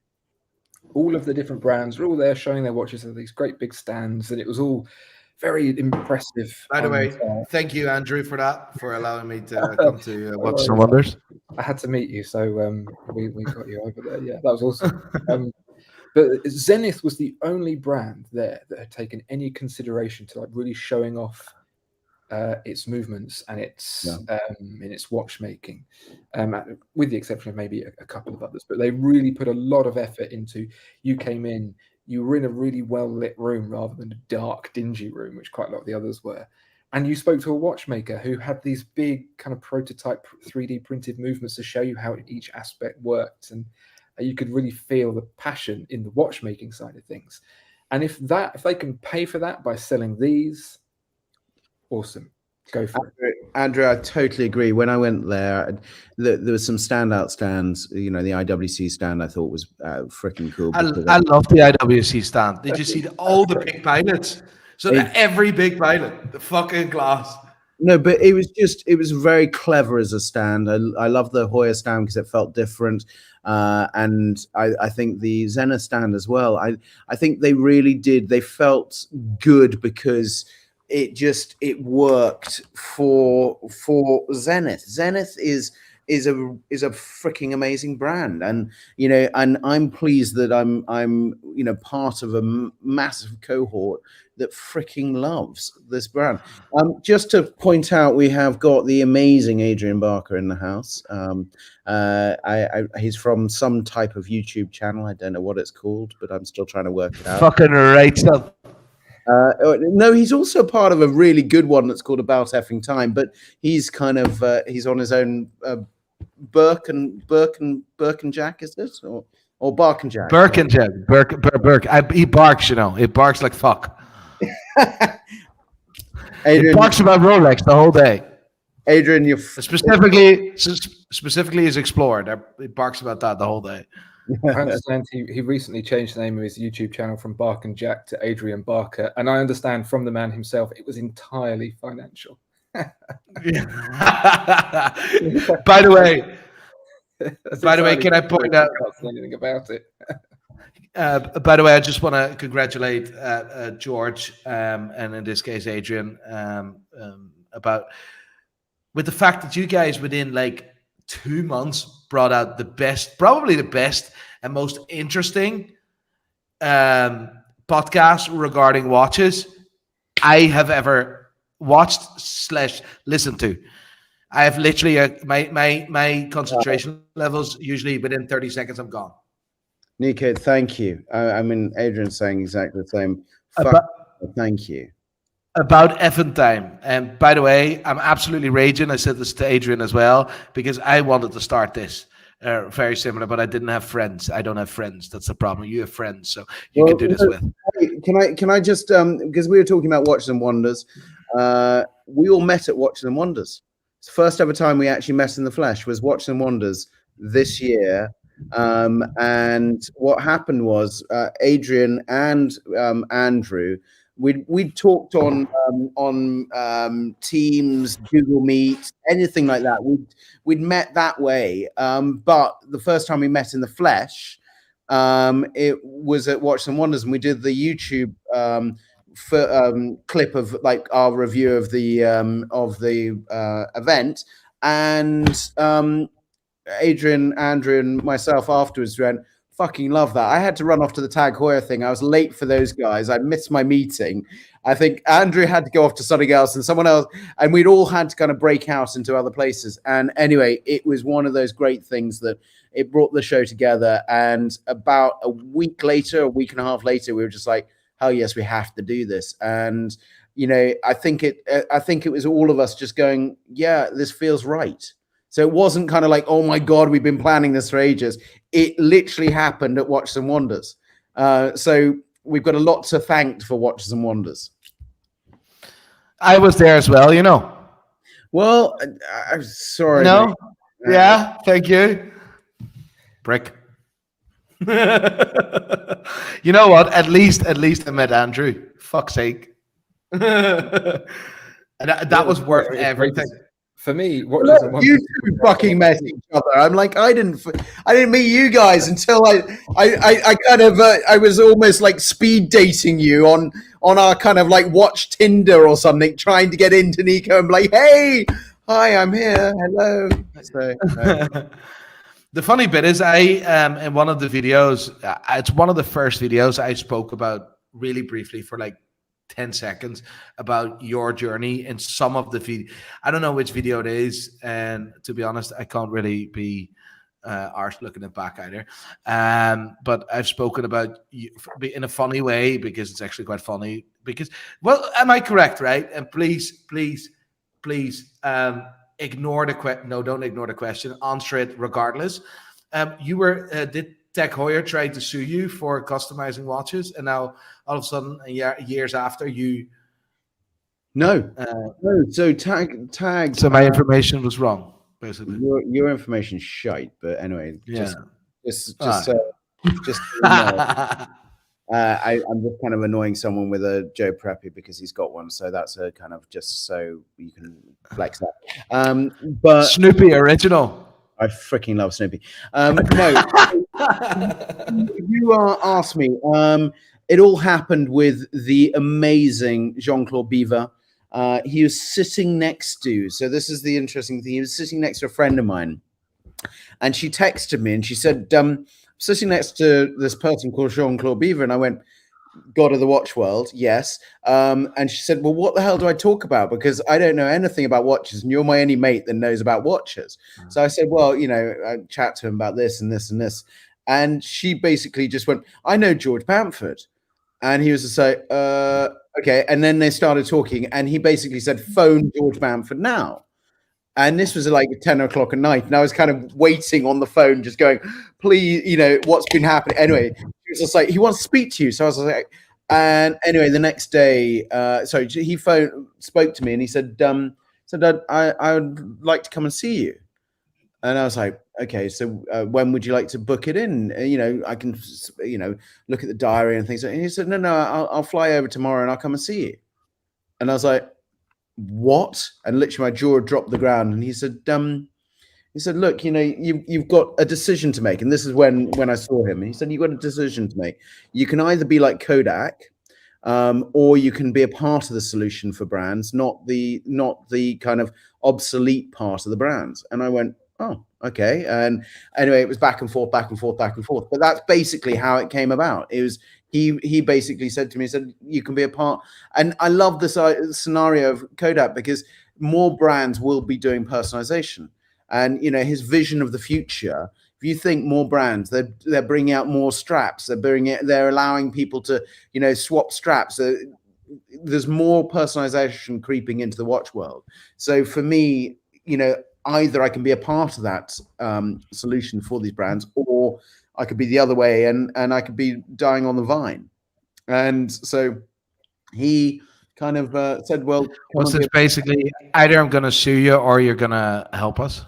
all of the different brands were all there showing their watches at these great big stands, and it was all very impressive. By the way, thank you, Andrew, for allowing me to come to Watches and Wonders. I had to meet you, so we got you over there. Yeah, that was awesome. But Zenith was the only brand there that had taken any consideration to like really showing off its movements and its in its watchmaking, with the exception of maybe a couple of others. But they really put a lot of effort into. You came in, you were in a really well lit room rather than a dark, dingy room, which quite a lot of the others were. And you spoke to a watchmaker who had these big kind of prototype 3D printed movements to show you how each aspect worked, and you could really feel the passion in the watchmaking side of things. And if they can pay for that by selling these, awesome. Go for it. Andrew, I totally agree. When I went there, there was some standout stands. You know, the IWC stand I thought was freaking cool. I love the IWC stand. Did you see all the big pilots? So every big pilot, the fucking glass. No, but it was very clever as a stand. I love the Hoya stand because it felt different. And I think the Zenith stand as well. I think they really did. They felt good because it worked for Zenith. Zenith is a freaking amazing brand, and and I'm pleased that I'm part of a massive cohort that freaking loves this brand. Just to point out, we have got the amazing Adrian Barker in the house. He's from some type of YouTube channel. I don't know what it's called, but I'm still trying to work it out. Fucking right stuff. No, he's also part of a really good one that's called About Effing Time, but he's kind of he's on his own Burke and Jack, is it? Or Bark and Jack? Burke and Jack. Burke. He barks, It barks like fuck. Adrian, it barks about Rolex the whole day. Adrian, you're specifically his Explorer. It barks about that the whole day. I understand he recently changed the name of his YouTube channel from Bark and Jack to Adrian Barker, and I understand from the man himself it was entirely financial. By the way, can I point out? I can't say anything about it. By the way, I just want to congratulate George and in this case Adrian about with the fact that you guys within like 2 months brought out probably the best and most interesting podcast regarding watches I have ever watched / listened to. I have literally my concentration levels usually within 30 seconds I'm gone. Nico, thank you. I mean, Adrian's saying exactly the same. Thank you. About effing time. And by the way, I'm absolutely raging. I said this to Adrian as well, because I wanted to start this very similar, but I didn't have friends. I don't have friends. That's the problem. You have friends, so you can do this with. Can I just, because we were talking about Watches and Wonders, we all met at Watches and Wonders. It's the first ever time we actually met in the flesh was Watches and Wonders this year. And what happened was Adrian and Andrew, we'd talked on Teams, Google Meet, anything like that. We'd met that way, but the first time we met in the flesh, it was at Watches and Wonders, and we did the YouTube clip of like our review of the event, and Adrian, Andrew, and myself afterwards went, fucking love that. I had to run off to the Tag Heuer thing. I was late for those guys. I missed my meeting. I think Andrew had to go off to something else and someone else, and we'd all had to kind of break out into other places. And anyway, it was one of those great things that it brought the show together. And about a week and a half later, we were just like, hell yes, we have to do this. And you know, I think it was all of us just going, yeah, this feels right. So it wasn't kind of like, oh my God, we've been planning this for ages. It literally happened at Watches and Wonders. So we've got a lot to thank for Watches and Wonders. I was there as well, you know. Well, I'm sorry. No? Mate. Yeah, thank you. Prick. You know what? At least I met Andrew. Fuck's sake. And that was worth everything. For me, Look, you two fucking met each other. I'm like, I didn't meet you guys until I kind of I was almost like speed dating you on our kind of like watch Tinder or something, trying to get into Nico and be like, hey, hi, I'm here, hello. So, the funny bit is, I in one of the videos, it's one of the first videos I spoke about really briefly for like 10 seconds about your journey in some of the video. I don't know which video it is, and to be honest, I can't really be arsed looking it back either. But I've spoken about you in a funny way, because it's actually quite funny. Because, well, am I correct, right? And please ignore the question. No, don't ignore the question. Answer it regardless. You were did Tech Heuer tried to sue you for customizing watches, and now all of a sudden, years after, you no. So tag. So my information was wrong, basically. Your information's shite. But anyway, yeah. just you know, I'm just kind of annoying someone with a Joe Preppy because he's got one. So that's a kind of just so you can flex that. But Snoopy original. I freaking love Snoopy. No, you asked me. It all happened with the amazing Jean-Claude Biver. He was sitting next to. So this is the interesting thing. He was sitting next to a friend of mine, and she texted me and she said, "Sitting next to this person called Jean-Claude Biver," and I went, God of the watch world, yes. And she said, well, what the hell do I talk about? Because I don't know anything about watches, and you're my only mate that knows about watches. So I said, well, you know, I chat to him about this and this and this. And she basically just went, I know George Bamford. And he was just like, okay. And then they started talking, and he basically said, phone George Bamford now. And this was like 10 o'clock at night. And I was kind of waiting on the phone, just going, please, you know, what's been happening? Anyway, he was just like, he wants to speak to you. So I was like, and anyway, the next day, he spoke to me, and he said, Dad, I would like to come and see you. And I was like, okay, so when would you like to book it in? You know, I can, you know, look at the diary and things. And he said, no, I'll fly over tomorrow and I'll come and see you. And I was like, what? And literally my jaw dropped to the ground. And he said, look, you know, you've got a decision to make. And this is when I saw him. He said, you've got a decision to make. You can either be like Kodak, or you can be a part of the solution for brands, not the kind of obsolete part of the brands. And I went, oh, okay. And anyway, it was back and forth. But that's basically how it came about. It was he basically said to me, he said, you can be a part. And I love this scenario of Kodak, because more brands will be doing personalization. And, you know, his vision of the future, if you think more brands, they're bringing out more straps, they're allowing people to, you know, swap straps. There's more personalization creeping into the watch world. So for me, you know, either I can be a part of that solution for these brands, or I could be the other way, and I could be dying on the vine. And so he kind of said, well, what's this basically? Either I'm going to sue you or you're going to help us.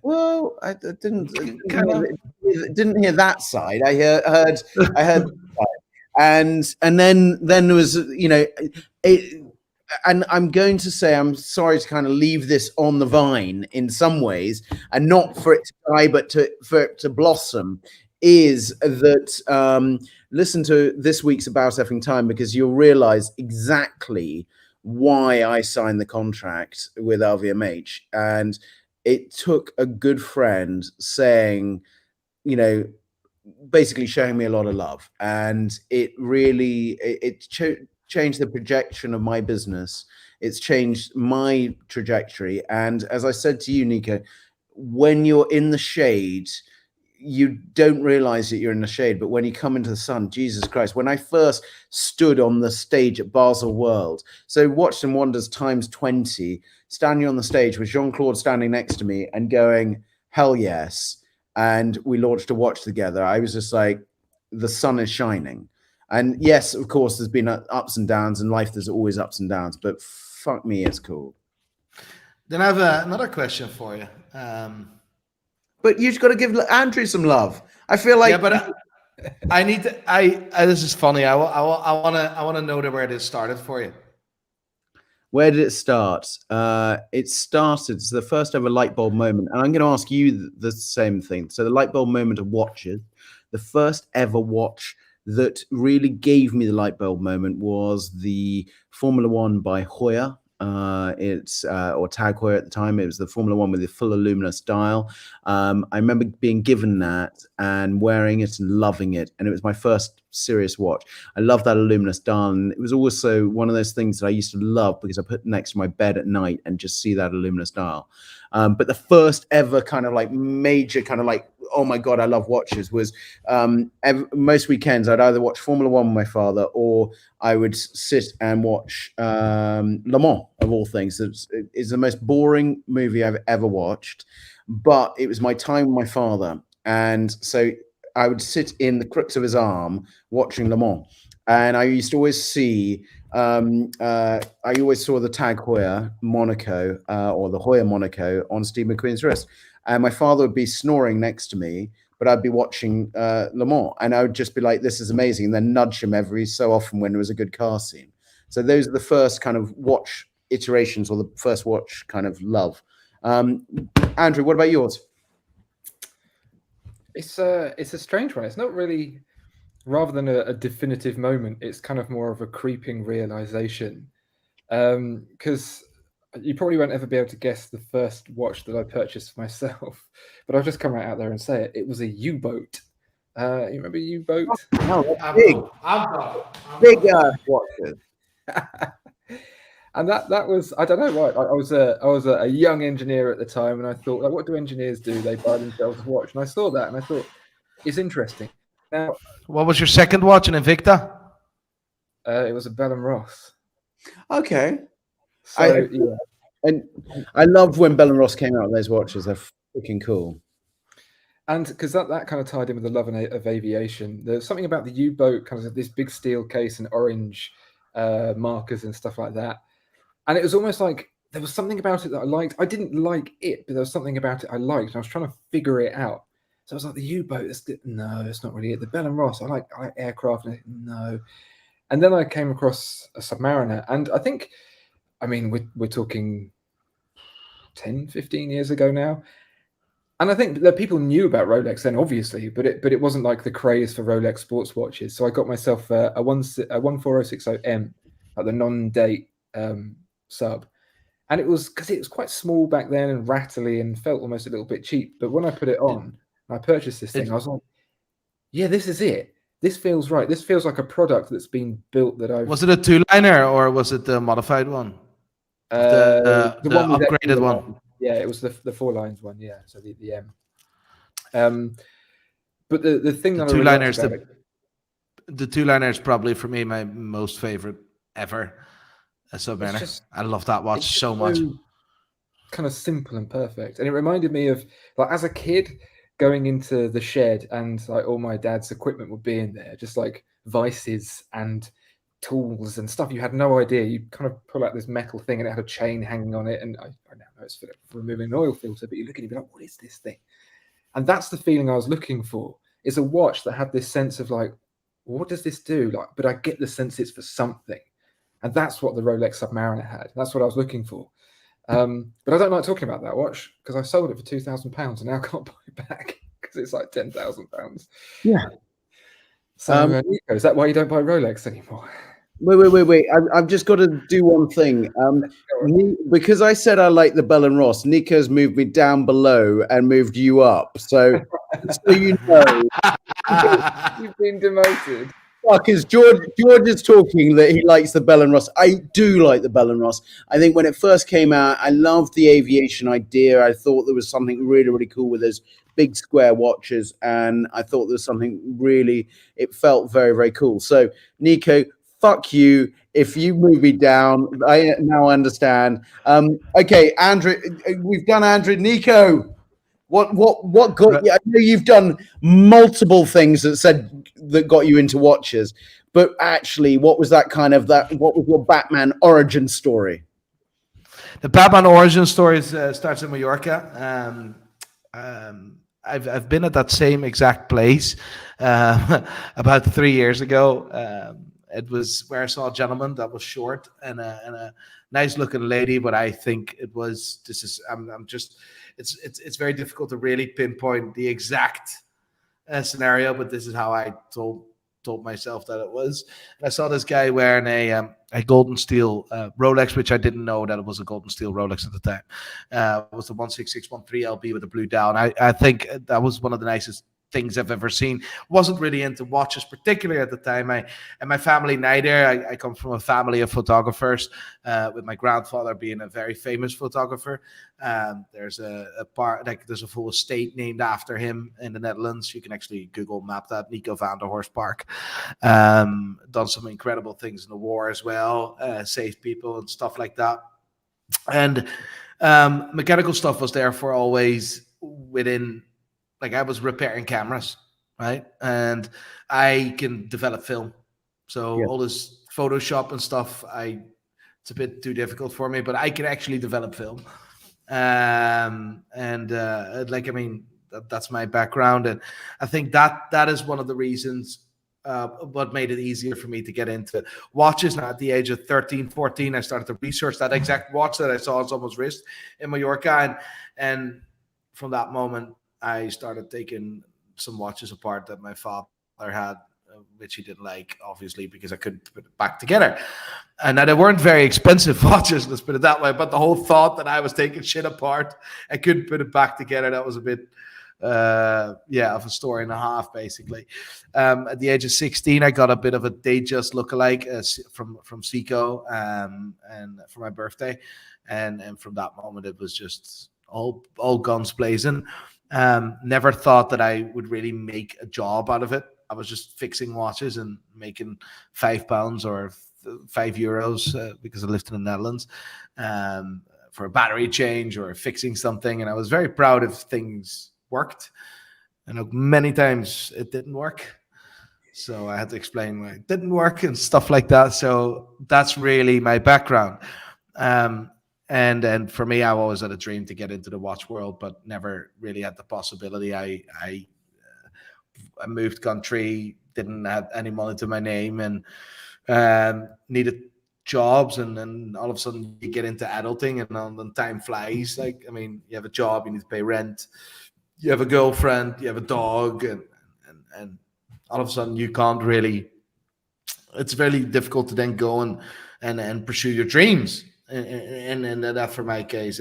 Well, I didn't hear that side. I heard that side. And then there was, you know, and I'm going to say, I'm sorry to kind of leave this on the vine in some ways, and not for it to die, but for it to blossom, is that listen to this week's About Effing Time, because you'll realize exactly why I signed the contract with LVMH. And it took a good friend saying, you know, basically showing me a lot of love, and it really changed the projection of my business. It's changed my trajectory. And as I said to you, Nico, when you're in the shade, you don't realize that you're in the shade, but when you come into the sun, Jesus Christ, when I first stood on the stage at Basel World, so Watches and Wonders times 20, standing on the stage with Jean-Claude standing next to me and going, hell yes. And we launched a watch together. I was just like, the sun is shining. And yes, of course, there's been ups and downs in life. There's always ups and downs, but fuck me, it's cool. Then I have another question for you. But you've got to give Andrew some love. I feel like, yeah, but I need to. This is funny. I want to know where this started for you. Where did it start? It started, it's the first ever light bulb moment. And I'm going to ask you the same thing. So the light bulb moment of watches, the first ever watch that really gave me the light bulb moment was the Formula One by Heuer. Or Tag Heuer at the time. It was the Formula One with the full luminous dial. I remember being given that and wearing it and loving it. And it was my first serious watch. I love that luminous dial. And it was also one of those things that I used to love because I put it next to my bed at night and just see that luminous dial. But the first ever kind of like major kind of like, oh my God, I love watches was most weekends I'd either watch Formula One with my father or I would sit and watch Le Mans, of all things. It's the most boring movie I've ever watched, but it was my time with my father. And so I would sit in the crooks of his arm watching Le Mans. And I used to always see, I always saw the Tag Heuer Monaco or the Heuer Monaco on Steve McQueen's wrist. And my father would be snoring next to me, but I'd be watching Le Mans. And I would just be like, this is amazing. And then nudge him every so often when there was a good car scene. So those are the first kind of watch iterations or the first watch kind of love. Andrew, what about yours? It's a strange one. It's not really, rather than a definitive moment, it's kind of more of a creeping realization. Because you probably won't ever be able to guess the first watch that I purchased for myself, but I'll just come right out there and say it. It was a U-boat. You remember U-boat? Oh, that's big. Big watches. And that was, I don't know why. I was a young engineer at the time, and I thought, like, what do engineers do? They buy themselves a watch, and I saw that, and I thought, it's interesting. Now, what was your second watch, an Invicta? It was a Bell and Ross. Okay. So, yeah. And I love when Bell and Ross came out with those watches. They're freaking cool. And because that kind of tied in with the love of aviation. There's something about the U-boat, kind of this big steel case and orange markers and stuff like that. And it was almost like there was something about it that I liked. I didn't like it, but there was something about it I liked. And I was trying to figure it out. So I was like, the U-boat, no, it's not really it. The Bell and Ross, I like aircraft. No. And then I came across a Submariner. And I think, I mean, we're talking 10, 15 years ago now. And I think that people knew about Rolex then, obviously, but it wasn't like the craze for Rolex sports watches. So I got myself a 14060M, like the non-date sub. And it was because it was quite small back then and rattly and felt almost a little bit cheap. But when I put it on, and I purchased this thing, I was like, yeah, this is it. This feels right. This feels like a product that's been built that I've... Was it a two-liner or was it the modified one? The upgraded one. Yeah, it was the 4 lines one. Yeah, so the M. But the thing that two I liners, the 2-liner is probably for me my most favorite ever. Submariner. I love that watch so much. Kind of simple and perfect, and it reminded me of, like, as a kid going into the shed and like all my dad's equipment would be in there, just like vices and tools and stuff. You had no idea. You kind of pull out this metal thing and it had a chain hanging on it, and I now know it's for removing an oil filter, but you look at it and be like, what is this thing? And that's the feeling I was looking for. It's a watch that had this sense of like, what does this do? Like, but I get the sense it's for something. And that's what the Rolex Submariner had. That's what I was looking for. But I don't like talking about that watch because I sold it for £2,000 and now can't buy it back because it's like £10,000. Yeah. So, Nico, is that why you don't buy Rolex anymore? Wait. I've just got to do one thing. Because I said I like the Bell and Ross, Nico's moved me down below and moved you up. So you know. You've been demoted. Because George is talking that he likes the Bell and Ross. I do like the Bell and Ross. I think when it first came out, I loved the aviation idea. I thought there was something really, really cool with those big square watches, and I thought there was something really. It felt very, very cool. So, Nico, fuck you. If you move me down, I now understand. Okay, Andrew, we've done Andrew. Nico, what got you? I know you've done multiple things that got you into watches, but actually, what was that kind of that? What was your Batman origin story? The Batman origin story starts in Mallorca. I've been at that same exact place about 3 years ago. It was where I saw a gentleman that was short and a nice looking lady, but I think it was. I'm just. It's very difficult to really pinpoint the exact scenario, but this is how I told myself that it was. And I saw this guy wearing a golden steel Rolex, which I didn't know that it was a golden steel Rolex at the time. It was the 16613 LB with a blue dial. And I think that was one of the nicest things I've ever seen. Wasn't really into watches particularly at the time. And my family neither. I come from a family of photographers, with my grandfather being a very famous photographer. There's a part, like there's a full estate named after him in the Netherlands. You can actually Google map that, Nico van der Horst Park. Done some incredible things in the war as well, saved people and stuff like that. And mechanical stuff was there for always within. Like I was repairing cameras, right? And I can develop film. So all this Photoshop and stuff, it's a bit too difficult for me, but I can actually develop film. That's my background. And I think that is one of the reasons what made it easier for me to get into watches. Now, at the age of 13, 14, I started to research that exact watch that I saw on someone's wrist in Mallorca. And from that moment, I started taking some watches apart that my father had, which he didn't like, obviously, because I couldn't put it back together. And they weren't very expensive watches, let's put it that way. But the whole thought that I was taking shit apart, I couldn't put it back together, that was a bit, of a story and a half, basically. At the age of 16, I got a bit of a Datejust lookalike from Seiko, and for my birthday. And from that moment, it was just all guns blazing. Never thought that I would really make a job out of it. I was just fixing watches and making £5 or €5 because I lived in the Netherlands for a battery change or fixing something. And I was very proud if things worked. And many times it didn't work. So I had to explain why it didn't work and stuff like that. So that's really my background. And for me, I always had a dream to get into the watch world, but never really had the possibility. I moved country, didn't have any money to my name, and needed jobs. And then all of a sudden, you get into adulting, and then time flies. Like, I mean, you have a job, you need to pay rent, you have a girlfriend, you have a dog, and all of a sudden, you can't really. It's very difficult to then go and pursue your dreams. And that for my case.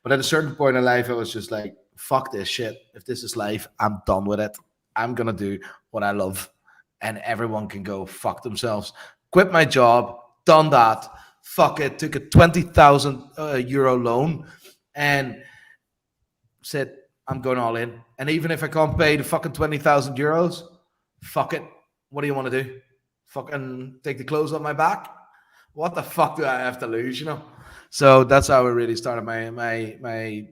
But at a certain point in life, I was just like, fuck this shit. If this is life, I'm done with it. I'm going to do what I love. And everyone can go fuck themselves. Quit my job. Done that. Fuck it. Took a 20,000 euro loan and said, I'm going all in. And even if I can't pay the fucking 20,000 euros, fuck it. What do you want to do? Fucking take the clothes off my back? What the fuck do I have to lose, So that's how I really started my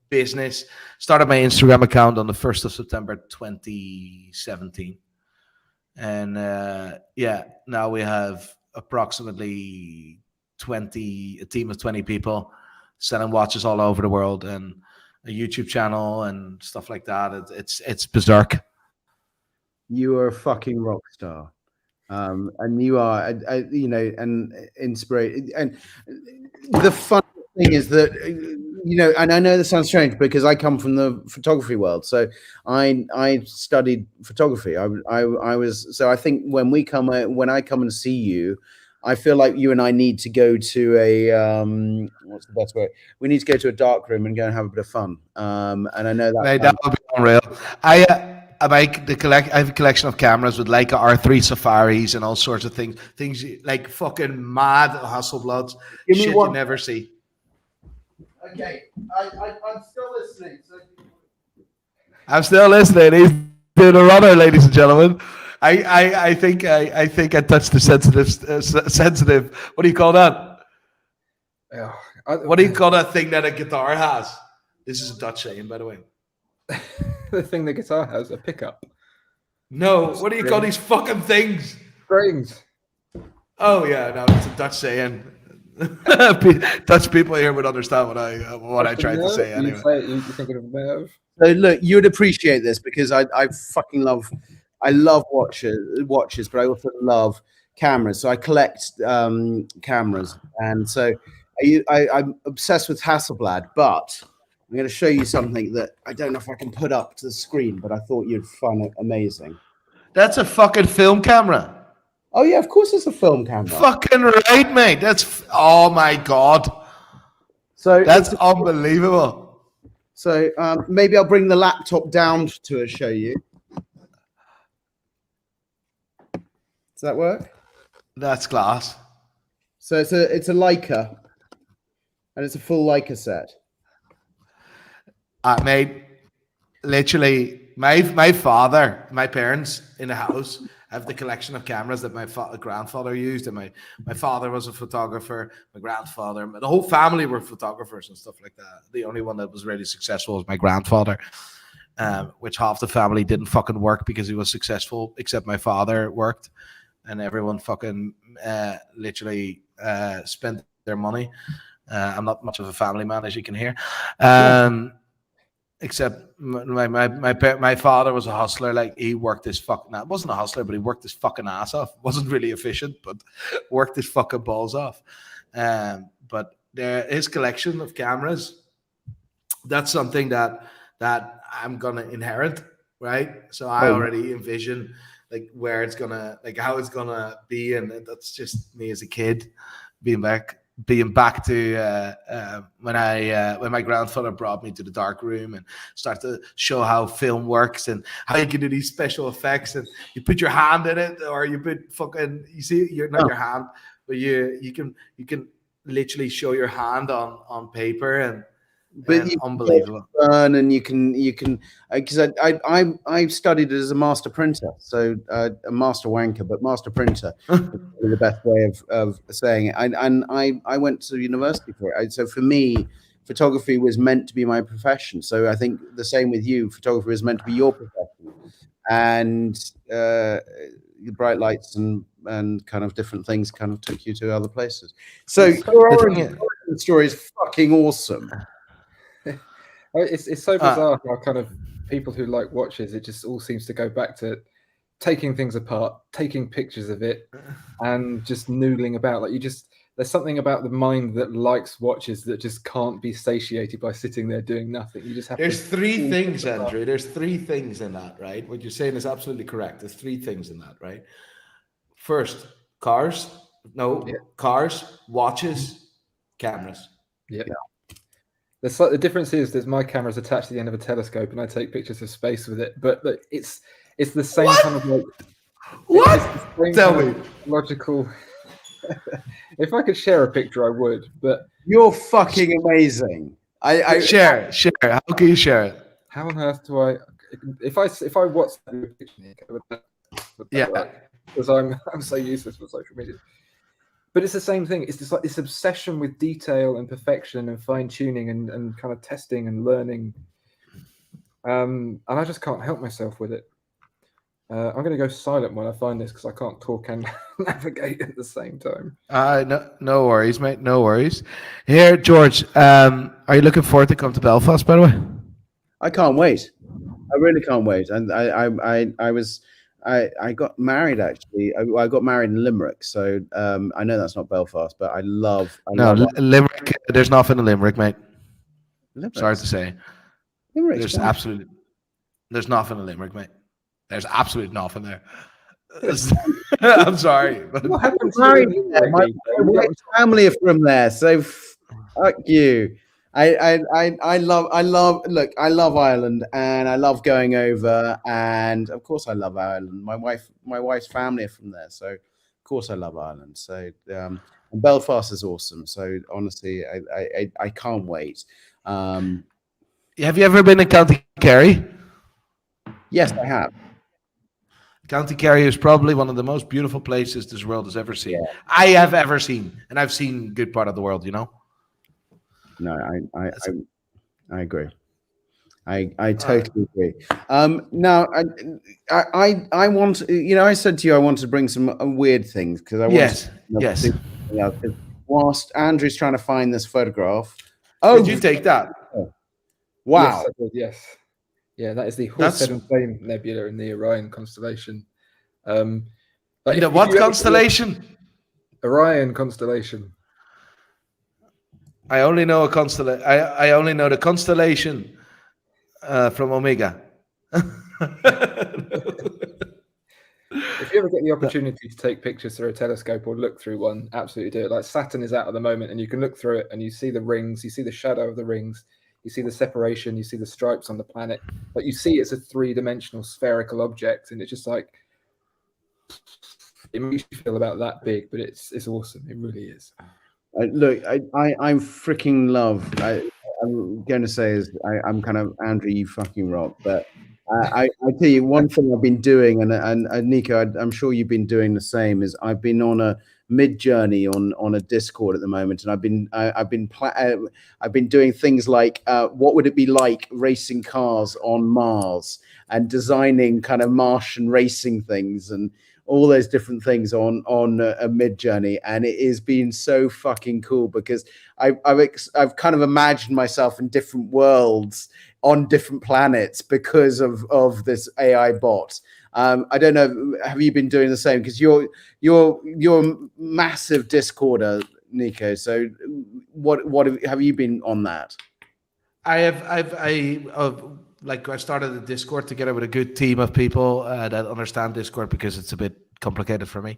business. Started my Instagram account on the 1st of September 2017. And now we have approximately a team of 20 people selling watches all over the world, and a YouTube channel and stuff like that. It's berserk. You are a fucking rock star. And you are, and inspiration. And the fun thing is that, and I know this sounds strange because I come from the photography world. So I studied photography. I was, so I think when I come and see you, I feel like you and I need to go to a, what's the best way? We need to go to a dark room and go and have a bit of fun. And I know that. That would be unreal. I have a collection of cameras with Leica R3 Safaris and all sorts of things like fucking mad Hasselblads, shit you never see. Okay, I'm still listening. So... I'm still listening. He's doing a runner, ladies and gentlemen. I think I touched the sensitive. What do you call that? What do you call that thing that a guitar has? This is a Dutch saying, by the way. The thing the guitar has, a pickup. No, what do you call these fucking things? Strings. Oh yeah, no, it's a Dutch saying. Dutch people here would understand what I tried to say anyway. You thinking of nerve? So look, you would appreciate this because I fucking love watches, but I also love cameras. So I collect cameras, and so I'm obsessed with Hasselblad. But I'm going to show you something that I don't know if I can put up to the screen, but I thought you'd find it amazing. That's a fucking film camera. Oh yeah, of course it's a film camera. Fucking right, mate. Oh my god. So that's unbelievable. So maybe I'll bring the laptop down to show you. Does that work? That's class. So it's a Leica, and it's a full Leica set. Mate, literally, my father, my parents in the house have the collection of cameras that my grandfather used, and my father was a photographer, my grandfather, the whole family were photographers and stuff like that. The only one that was really successful was my grandfather, which half the family didn't fucking work because he was successful, except my father worked, and everyone fucking literally spent their money. I'm not much of a family man, as you can hear. Except my father was a hustler. Like, he worked his fucking, wasn't a hustler, but he worked his fucking ass off. Wasn't really efficient, but worked his fucking balls off. But his collection of cameras, that's something that I'm gonna inherit, right? So I already envision like where it's gonna, like how it's gonna be, and that's just me as a kid being back to when my grandfather brought me to the dark room and started to show how film works and how you can do these special effects, and you put your hand in it, or you put fucking, you see, you're not your hand, but you can literally show your hand on paper, and unbelievable. And you can because I studied it as a master printer, so a master wanker, but master printer is the best way of saying it. And I went to university for it. So for me, photography was meant to be my profession. So I think the same with you. Photography is meant to be your profession, and the bright lights and kind of different things kind of took you to other places. So your story is fucking awesome. It's so bizarre how kind of people who like watches, it just all seems to go back to taking things apart, taking pictures of it, and just noodling about. Like, there's something about the mind that likes watches that just can't be satiated by sitting there doing nothing. You just have. There's three things, Andrew. There's three things in that, right? What you're saying is absolutely correct. There's three things in that, right? First, cars, watches, cameras. Yeah. The difference is that my camera is attached to the end of a telescope, and I take pictures of space with it. But it's the same kind of like. What? Tell me. Logical. If I could share a picture, I would. But you're fucking amazing. I share. How can you share it? How on earth do I? If I WhatsApp you a picture, because I'm so useless with social media. But it's the same thing. It's just like this obsession with detail and perfection and fine tuning and kind of testing and learning. And I just can't help myself with it. I'm going to go silent when I find this because I can't talk and navigate at the same time. No worries, mate. No worries. Here, George, are you looking forward to come to Belfast, by the way? I can't wait. I really can't wait. And I got married, actually. I got married in Limerick, so I know that's not Belfast, but I love Limerick. There's nothing in Limerick, mate. Limerick. Sorry to say. There's nothing in Limerick, mate. There's absolutely nothing there. I'm sorry. But what happened to my family are from there, so fuck you. I love Ireland, and I love going over, and of course I love Ireland. My wife's family are from there, so of course I love Ireland. So and Belfast is awesome. So honestly, I can't wait. Have you ever been in County Kerry? Yes, I have. County Kerry is probably one of the most beautiful places this world has ever seen. Yeah. I have ever seen, and I've seen good part of the world. No, I agree. I totally agree. Now, I want, I said to you, I want to bring some weird things because I want Yes, to yes. do something else. 'Cause whilst Andrew's trying to find this photograph, Did you take that? wow, Yes, I did, yes. Yeah, that is the That's- Horsehead and Flame Nebula in the Orion constellation. Like In if- the if what you ever- constellation? Orion constellation. I only know a constellation. I only know the constellation from Omega. If you ever get the opportunity to take pictures through a telescope or look through one, absolutely do it. Like Saturn is out at the moment, and you can look through it and you see the rings, you see the shadow of the rings, you see the separation, you see the stripes on the planet. Like you see it's a three-dimensional spherical object, and it's just like it makes you feel about that big, but it's awesome. It really is. look, I freaking love. I'm going to say is I'm kind of Andrew, you fucking rock, but. I tell you one thing I've been doing, and Nico, I'm sure you've been doing the same. Is I've been on a mid journey on a Discord at the moment, and I've been doing things like what would it be like racing cars on Mars and designing kind of Martian racing things and all those different things on a mid journey, and it has been so fucking cool because I've kind of imagined myself in different worlds on different planets because of this AI bot. I don't know. Have you been doing the same? Because you're a massive Discorder, Nico. So what have you been on that? I started a Discord together with a good team of people that understand Discord because it's a bit complicated for me.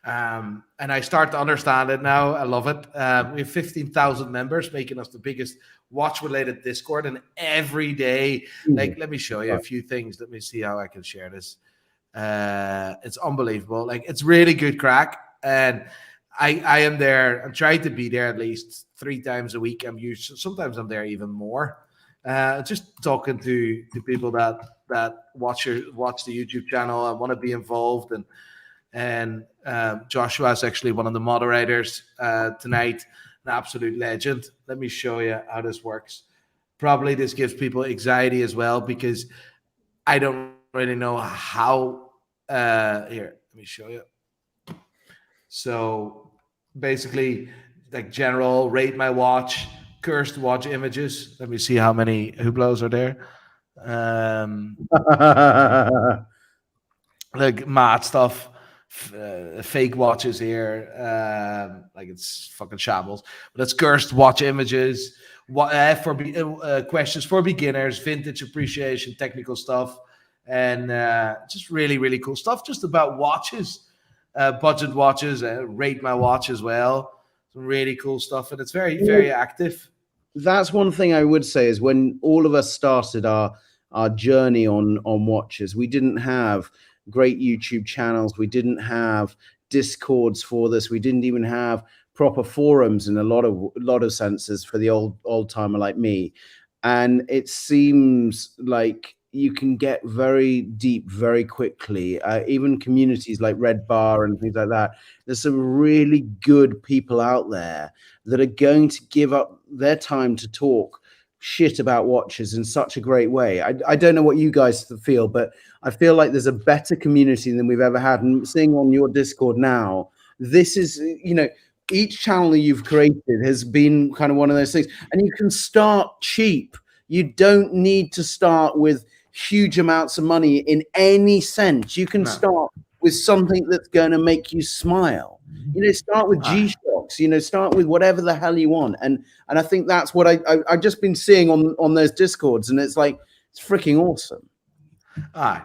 And I start to understand it now. I love it. We have 15,000 members, making us the biggest watch-related Discord. And every day, let me show you a few things. Let me see how I can share this. It's unbelievable. It's really good crack. And I am there. I'm trying to be there at least 3 times a week. Sometimes I'm there even more. Just talking to people that watch the YouTube channel and want to be involved. And Joshua is actually one of the moderators tonight, an absolute legend. Let me show you how this works. Probably this gives people anxiety as well because I don't really know how. Here, let me show you. So basically, general rate my watch, cursed watch images. Let me see how many Hublots are there. Mad stuff. Fake watches here, it's fucking shambles. But it's cursed watch images. Questions for beginners, vintage appreciation, technical stuff, and just really, really cool stuff. Just about watches, budget watches, rate my watch as well. Some really cool stuff, and it's very, very active. That's one thing I would say is when all of us started our journey on watches, we didn't have great YouTube channels. We didn't have Discords for this. We didn't even have proper forums in a lot of senses for the old timer like me. And it seems like you can get very deep very quickly. Even communities like Red Bar and things like that. There's some really good people out there that are going to give up their time to talk shit about watches in such a great way. I don't know what you guys feel, but I feel like there's a better community than we've ever had. And seeing on your Discord now, this is, each channel that you've created has been kind of one of those things. And you can start cheap. You don't need to start with huge amounts of money in any sense. You can start with something that's going to make you smile. Start with G-Shocks, start with whatever the hell you want. And I think that's what I've just been seeing on those Discords, and it's freaking awesome. I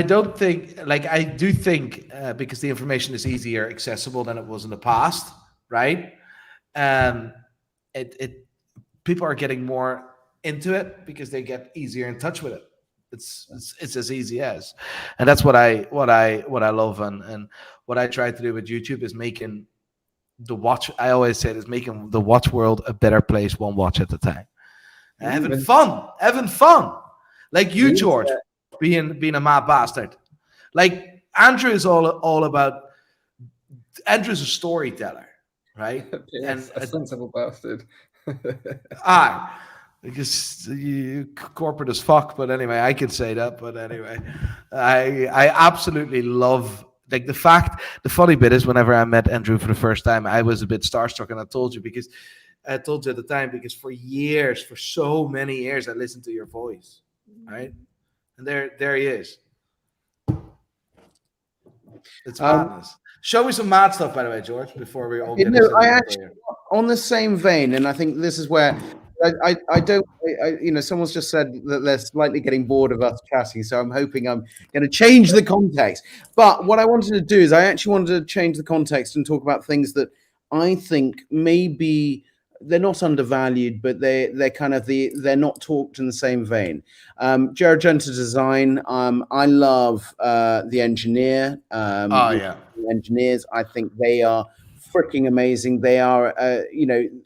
don't think, I do think because the information is easier accessible than it was in the past, right? People are getting more into it because they get easier in touch with it. It's as easy as, and that's what I love, and what I try to do with YouTube is making the watch. I always say is making the watch world a better place, one watch at a time. Having fun, like you, George. being a mad bastard. Like Andrew is all about. Andrew's a storyteller, right? Yes, a sensible bastard. Because you corporate as fuck. But anyway, I can say that. But anyway, I absolutely love. Like the funny bit is whenever I met Andrew for the first time, I was a bit starstruck, and I told you at the time, because for so many years, I listened to your voice, right? And there he is. It's madness. Show me some mad stuff, by the way, George, before we all get I actually, on the same vein, and I think this is where I don't, someone's just said that they're slightly getting bored of us chatting, so I'm hoping I'm going to change the context. But what I wanted to do is I actually wanted to change the context and talk about things that I think maybe they're not undervalued, but they're kind of they're not talked in the same vein. Jared Genter design. I love the engineer. The engineers. I think they are freaking amazing. They are,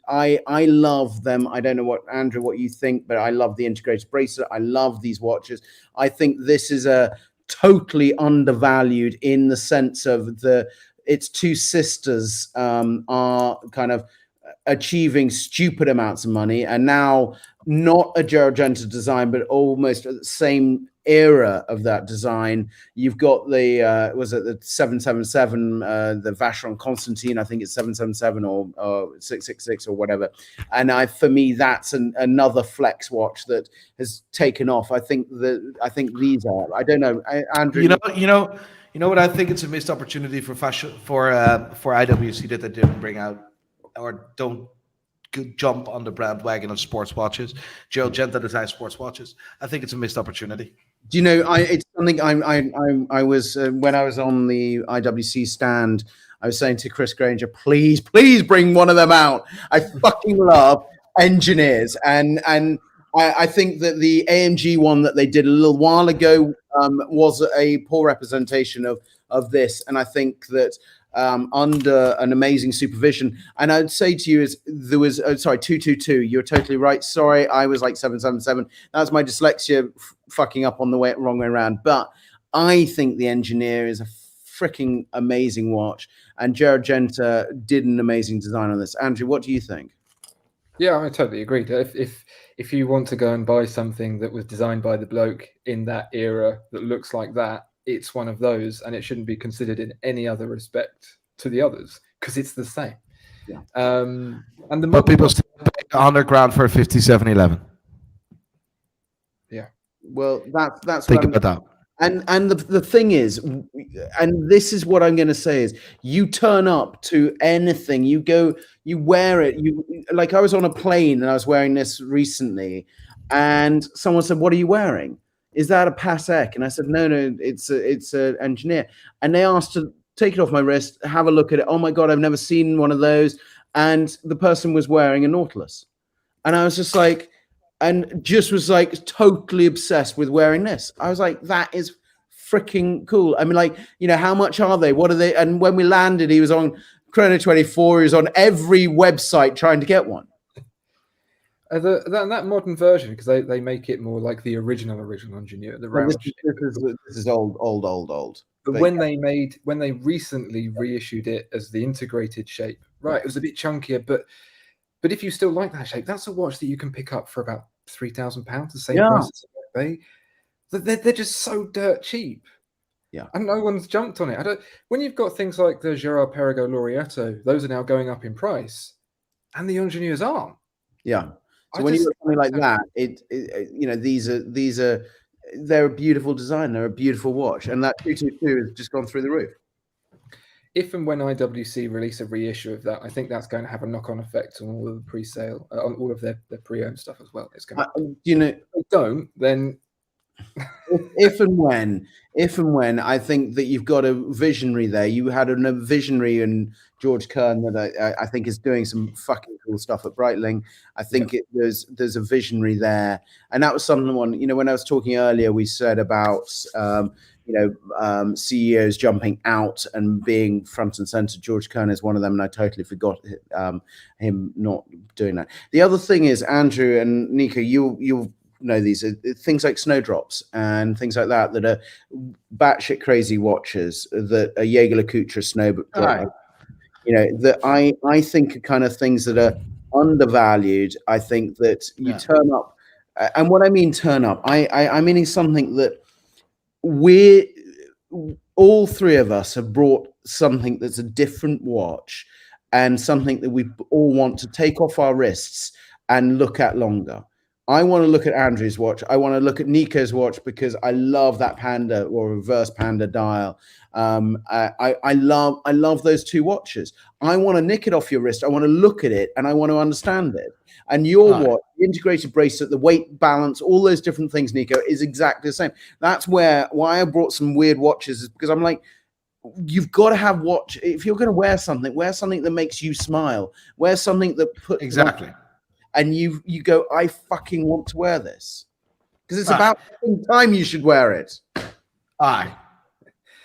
I love them. I don't know what you think, but I love the integrated bracelet. I love these watches. I think this is a totally undervalued in the sense of its two sisters are kind of achieving stupid amounts of money, and now not a Jared Genter design, but almost at the same era of that design. You've got the was it the 777, the Vacheron Constantine, I think it's 777 or 666 or whatever. And for me, that's another flex watch that has taken off. I think these are. I don't know, Andrew. You know what? I think it's a missed opportunity for fashion for IWC that they didn't bring out or don't jump on the bandwagon of sports watches. Jared Genter designs sports watches. I think it's a missed opportunity. Do you know? It's something I was when I was on the IWC stand. I was saying to Chris Granger, please bring one of them out. I fucking love engineers, and I think that the AMG one that they did a little while ago was a poor representation of this, and I think that. Under an amazing supervision. And I'd say to you there was 222. You're totally right. Sorry, I was like 777. That's my dyslexia fucking up on the wrong way around. But I think the engineer is a freaking amazing watch, and Jared Genter did an amazing design on this. Andrew, what do you think? Yeah, I totally agree. If you want to go and buy something that was designed by the bloke in that era that looks like that, it's one of those, and it shouldn't be considered in any other respect to the others because it's the same. Yeah. But people still pay $100,000 for a 5711. Yeah. Well, that's think about that. And the thing is, and this is what I'm going to say is, you turn up to anything, you go, you wear it. Like I was on a plane and I was wearing this recently, and someone said, "What are you wearing? Is that a Patek?" And I said, no, it's an engineer. And they asked to take it off my wrist, have a look at it. Oh my God, I've never seen one of those. And the person was wearing a Nautilus. And I was just like, was like totally obsessed with wearing this. I was like, that is freaking cool. I mean, like, how much are they? What are they? And when we landed, he was on Chrono 24. He was on every website trying to get one. That modern version, because they make it more like the original engineer. The round this is old. But when they recently reissued it as the integrated shape, right, it was a bit chunkier. But if you still like that shape, that's a watch that you can pick up for about £3,000, the same price as they're just so dirt cheap. Yeah, and no one's jumped on it. When you've got things like the Gerard Perregaux Laureato, those are now going up in price, and the engineers aren't. Yeah. So when you look something like that, they're a beautiful design. They're a beautiful watch, and that 222 has just gone through the roof. If and when IWC release a reissue of that, I think that's going to have a knock-on effect on all of the pre-sale, on all of their pre-owned stuff as well. It's going to, if they don't, then if and when I think that you've got a visionary there. You had a visionary in George Kern that I think is doing some fucking cool stuff at Breitling. I think there's a visionary there, and that was someone, when I was talking earlier, we said about CEOs jumping out and being front and center. George Kern is one of them, and I totally forgot him not doing that. The other thing is, Andrew and Nico, you'll know these things like snowdrops and things like that are batshit crazy watches that are Jaeger LeCoultre snowdrop. You know, that I think are kind of things that are undervalued. I think that you turn up, and what I mean turn up, I'm meaning something that we're all three of us have brought something that's a different watch and something that we all want to take off our wrists and look at longer. I want to look at Andrew's watch. I want to look at Nico's watch because I love that Panda or reverse Panda dial. I love those two watches. I want to nick it off your wrist. I want to look at it and I want to understand it. And your watch, the integrated bracelet, the weight balance, all those different things, Nico, is exactly the same. That's why I brought some weird watches, is because I'm like, you've got to have watch. If you're going to wear something that makes you smile. Wear something that puts exactly. And you go, I fucking want to wear this because it's about the time you should wear it.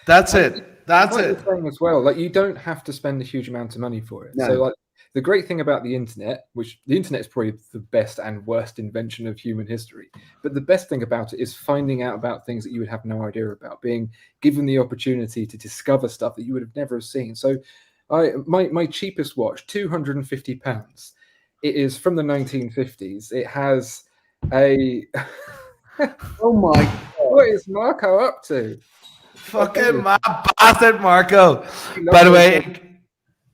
That's it. That's like it. Saying as well, like you don't have to spend a huge amount of money for it. No. So like the great thing about the internet, which the internet is probably the best and worst invention of human history, but the best thing about it is finding out about things that you would have no idea about, being given the opportunity to discover stuff that you would have never seen. So my cheapest watch, £250. It is from the 1950s. It has a oh my God. What is Marco up to? Fucking my bastard, Marco. By the way,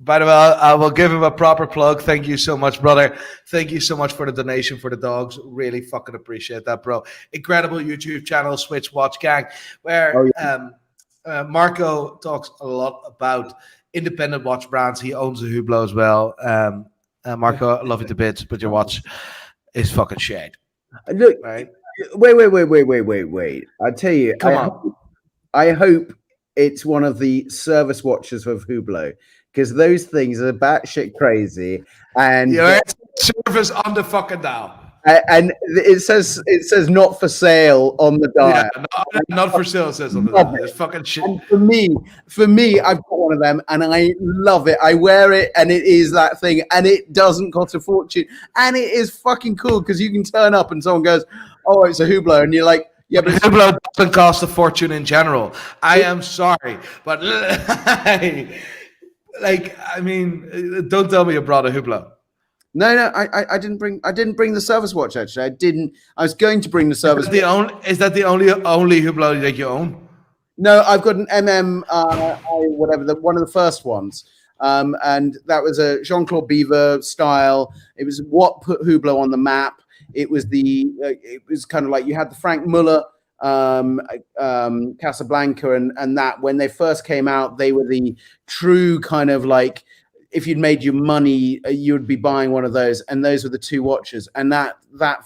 I will give him a proper plug. Thank you so much, brother. Thank you so much for the donation for the dogs. Really fucking appreciate that, bro. Incredible YouTube channel, Switch Watch Gang, where Marco talks a lot about independent watch brands. He owns a Hublot as well. Marco, I love you to bits, but your watch is fucking shit. Look, right? Wait. I tell you, I hope it's one of the service watches of Hublot because those things are batshit crazy. And service on the fucking dial. And it says not for sale on the dial. Yeah, not for sale, it says on the dial. It's fucking shit. And for me, I've got one of them and I love it. I wear it and it is that thing and it doesn't cost a fortune. And it is fucking cool because you can turn up and someone goes, oh, it's a Hublot. And you're like, yeah, but Hublot doesn't cost a fortune in general. I am sorry, but like, I mean, don't tell me you brought a Hublot. No, I didn't bring the service watch. Actually, I was going to bring the service. Is that the only Hublot that you own? No, I've got an whatever, one of the first ones, and that was a Jean-Claude Beaver style. It was what put Hublot on the map. It was it was kind of like you had the Frank Muller, Casablanca, and that when they first came out, they were the true kind of like. If you'd made your money, you would be buying one of those, and those were the two watches. And that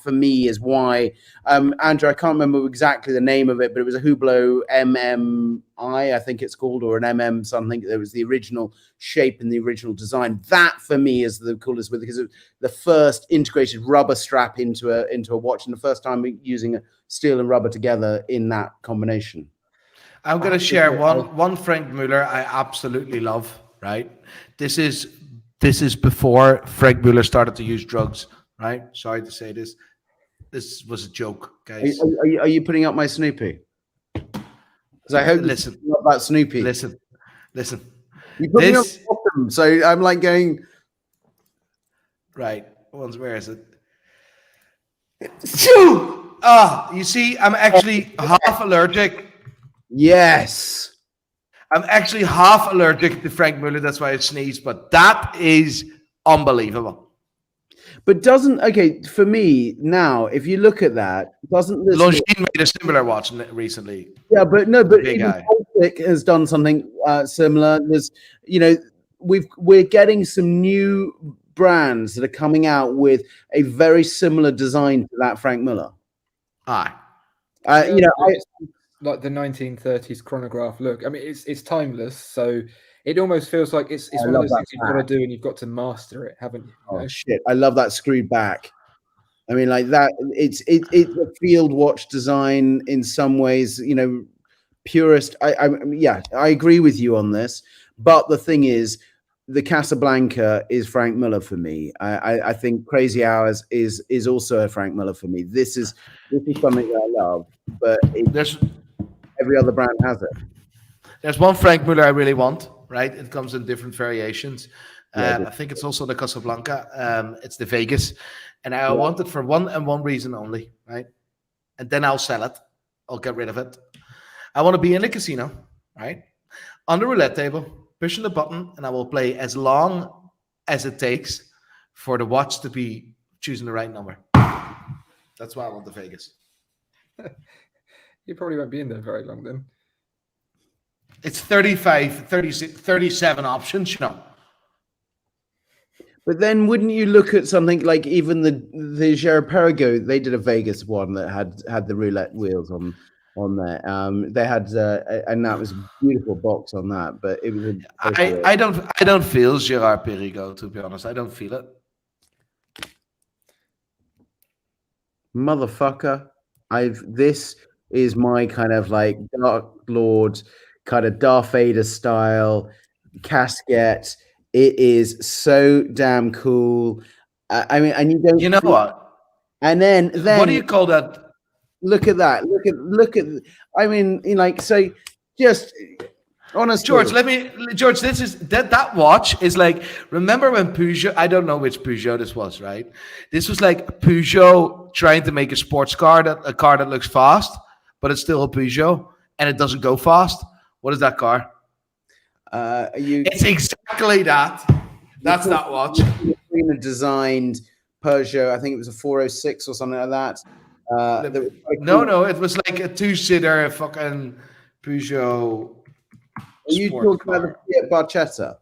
for me is why, Andrew, I can't remember exactly the name of it, but it was a Hublot MMI, I think it's called, or an MM something. There was the original shape and the original design. That for me is the coolest, because it was the first integrated rubber strap into a watch, and the first time using steel and rubber together in that combination. I'm going to share one Frank Muller I absolutely love. Right, this is before Frank Muller started to use drugs. Right, sorry to say this. This was a joke, guys. Are you putting up my Snoopy? Because I hope listen about Snoopy. Listen. You put me on the bottom, so I'm like going. Right, where is it? You see, I'm actually half allergic. Yes. I'm actually half allergic to Frank Muller. That's why I sneezed. But that is unbelievable. But for me now, if you look at that, doesn't this Longines made a similar watch recently? Yeah, but even Baltic has done something similar. There's, we're getting some new brands that are coming out with a very similar design to that Frank Muller. Like the 1930s chronograph look. I mean, it's timeless, so it almost feels like it's one of those things you've got to do and you've got to master it, haven't you? Oh shit! I love that screwed back. I mean, like that. It's a field watch design in some ways. Purist. I agree with you on this. But the thing is, the Casablanca is Frank Miller for me. I think Crazy Hours is also a Frank Miller for me. This is something that I love, but every other brand has it. There's one Frank Muller I really want, right? It comes in different variations. Yeah, I think it's also the Casablanca. It's the Vegas. And I want it for one reason only, right? And then I'll sell it. I'll get rid of it. I want to be in a casino, right? On the roulette table, pushing the button, and I will play as long as it takes for the watch to be choosing the right number. That's why I want the Vegas. You probably won't be in there very long then. It's 35, 36, 37 options, you know. But then wouldn't you look at something like even the Girard-Perregaux? They did a Vegas one that had the roulette wheels on there. They had and that was a beautiful box on that. But it was I don't feel Girard-Perregaux, to be honest. I don't feel it. Motherfucker. This is my kind of like Dark Lord, kind of Darth Vader style casket. It is so damn cool. I mean, and you don't. You know what? And then what do you call that? Look at that. Look at. I mean, like, so just honestly, George, this is that watch is like, remember when Peugeot, I don't know which Peugeot this was, right? This was like Peugeot trying to make a sports car, a car that looks fast, but it's still a Peugeot and it doesn't go fast. What is that car? It's exactly that. That's that watch. Designed Peugeot, I think it was a 406 or something like that. No, it was like a two-seater fucking Peugeot. Are you talking about the Fiat Barchetta?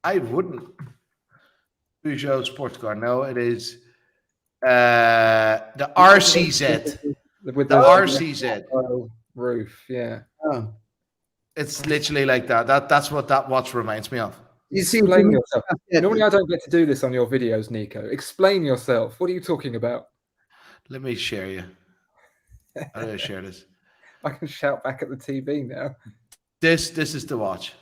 I wouldn't. Peugeot sports car. No, it is the RCZ. With the RCZ roof, yeah. Oh. It's literally like that. That's what that watch reminds me of. You see, explain yourself. Normally, I don't get to do this on your videos, Nico. Explain yourself. What are you talking about? Let me share you. How do I share this? I can shout back at the TV now. This is the watch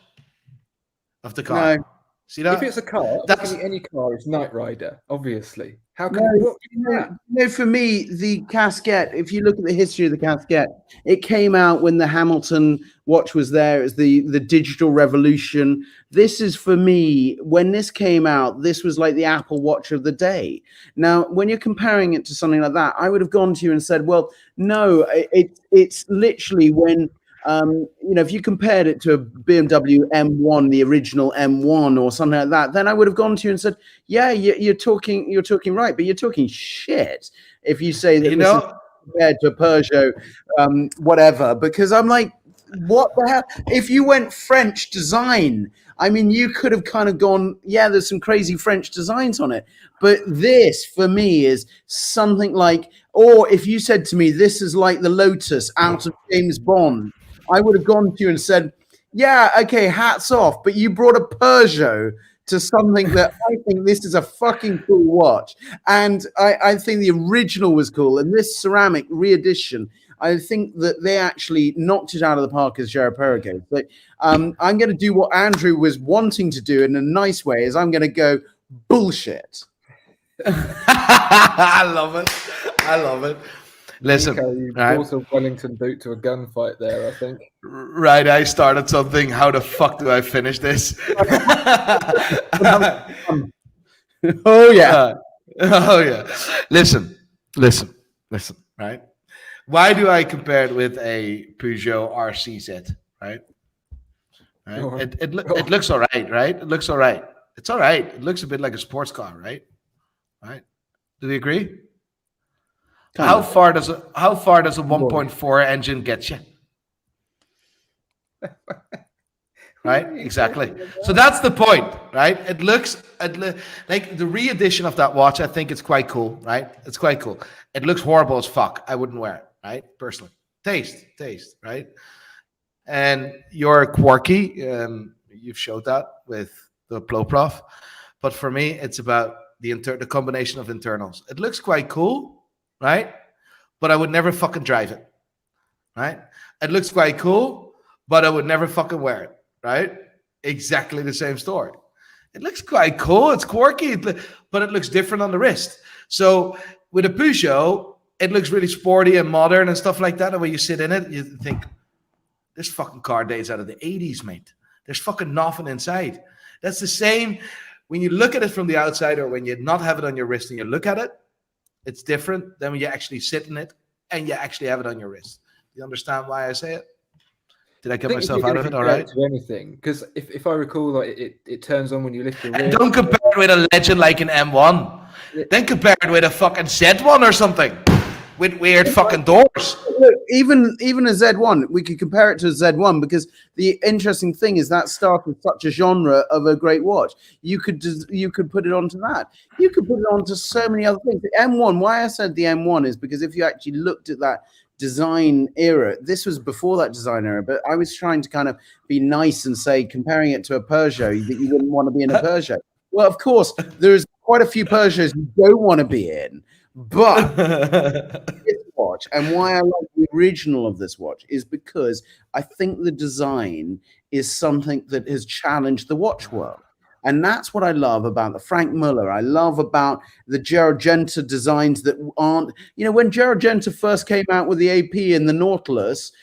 of the car. No. See that? If it's a car, that's any car. It's Knight Rider, obviously. How can for me, the casket, if you look at the history of the casket, it came out when the Hamilton watch was there. It was the digital revolution. This is, for me, when this came out, this was like the Apple Watch of the day. Now, when you're comparing it to something like that, I would have gone to you and said, well, no, it's literally when if you compared it to a BMW M1, the original M1 or something like that, then I would have gone to you and said, yeah, you're talking right, but you're talking shit if you say that this is compared to a Peugeot, whatever, because I'm like, what the hell? If you went French design, I mean, you could have kind of gone, yeah, there's some crazy French designs on it. But this, for me, is something like, or if you said to me, this is like the Lotus out of James Bond, I would have gone to you and said, yeah, okay, hats off. But you brought a Peugeot to something that I think this is a fucking cool watch. And I think the original was cool. And this ceramic re-edition, I think that they actually knocked it out of the park as Girard-Perregaux. But I'm going to do what Andrew was wanting to do in a nice way, is I'm going to go bullshit. I love it. Listen, you brought a Wellington boot to a gunfight there, I think. Right, I started something. How the fuck do I finish this? Oh yeah. Listen. Right. Why do I compare it with a Peugeot RCZ? Right. It looks all right. Right. It looks all right. It's all right. It looks a bit like a sports car. Right. Right. Do we agree? How far does a 1.4 engine get you? Right, exactly. So that's the point, right? It looks like the re-edition of that watch. I think it's quite cool, right? It's quite cool. It looks horrible as fuck. I wouldn't wear it, right? Personally, taste, right? And you're quirky. You've showed that with the Ploprof, but for me, it's about the combination of internals. It looks quite cool. Right? But I would never fucking drive it. Right? It looks quite cool, but I would never fucking wear it. Right? Exactly the same story. It looks quite cool. It's quirky, but it looks different on the wrist. So with a Peugeot, it looks really sporty and modern and stuff like that. And when you sit in it, you think, this fucking car dates out of the 80s, mate. There's fucking nothing inside. That's the same when you look at it from the outside, or when you not have it on your wrist and you look at it, it's different than when you actually sit in it and you actually have it on your wrist. Do you understand why I say it? Did I get myself out of it? All right. To anything, because if I recall, like it turns on when you lift your And wrist. don't compare it with a Legend like an M1. Then compare it with a fucking Z1 or something with weird fucking doors. Look, even a Z1, we could compare it to a Z1, because the interesting thing is that started such a genre of a great watch. You could put it onto that. You could put it onto so many other things. The M1, why I said the M1 is because if you actually looked at that design era, this was before that design era, but I was trying to kind of be nice and say, comparing it to a Peugeot, that you wouldn't want to be in a Peugeot. Well, of course, there's quite a few Peugeots you don't want to be in, but this watch, and why I like the original of this watch, is because I think the design is something that has challenged the watch world. And that's what I love about the Frank Muller. I love about the Giorgenta designs that aren't, when Giorgenta first came out with the AP and the Nautilus,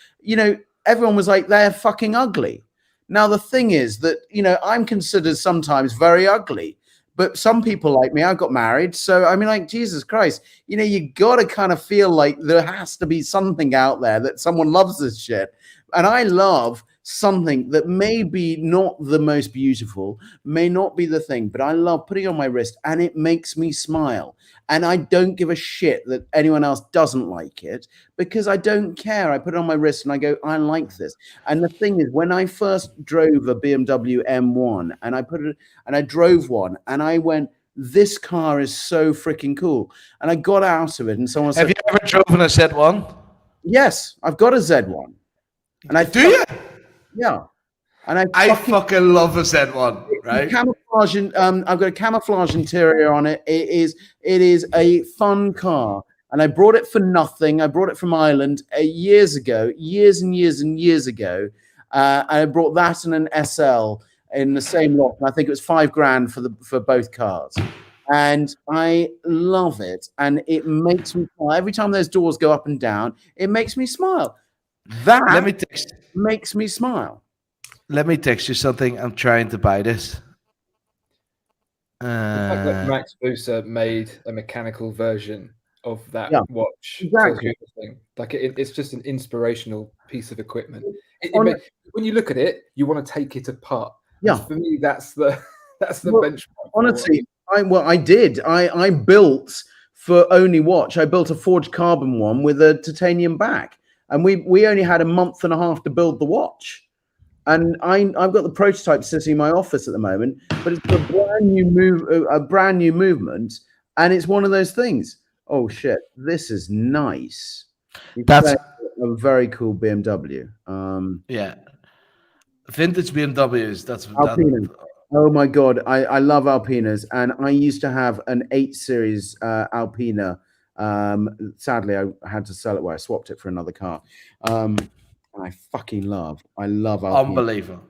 everyone was like, they're fucking ugly. Now, the thing is that, I'm considered sometimes very ugly, but some people like me, I got married. So, I mean, like, Jesus Christ, you got to kind of feel like there has to be something out there that someone loves this shit. And I love something that may be not the most beautiful, may not be the thing, but I love putting it on my wrist and it makes me smile. And I don't give a shit that anyone else doesn't like it, because I don't care. I put it on my wrist and I go, I like this. And the thing is, when I first drove a BMW M1 and I drove one and I went, this car is so freaking cool. And I got out of it and someone said, have you ever driven a Z1? Yes, I've got a Z1. And do you? Yeah. And I fucking love a Z1, right? Camouflage. I've got a camouflage interior on it. It is a fun car, and I brought it for nothing. I brought it from Ireland years and years ago. I brought that and an SL in the same lot, and I think it was $5,000 for both cars. And I love it, and it makes me smile every time those doors go up and down. It makes me smile. That makes me smile. Let me text you something. I'm trying to buy this. The fact that Max Buser made a mechanical version of that watch, exactly. Like it's just an inspirational piece of equipment. When you look at it, you want to take it apart. Yeah, and for me, that's the benchmark. Honestly, I did. I built for Only Watch. I built a forged carbon one with a titanium back. And we only had a month and a half to build the watch. And I've got the prototype sitting in my office at the moment, but it's a brand new movement. And it's one of those things. Oh shit, this is nice. That's a very cool BMW. Yeah. Vintage BMWs. That's Alpina. Oh my God. I love Alpinas. And I used to have an 8 Series Alpina. Sadly, I had to sell it. I swapped it for another car. I love Alpina.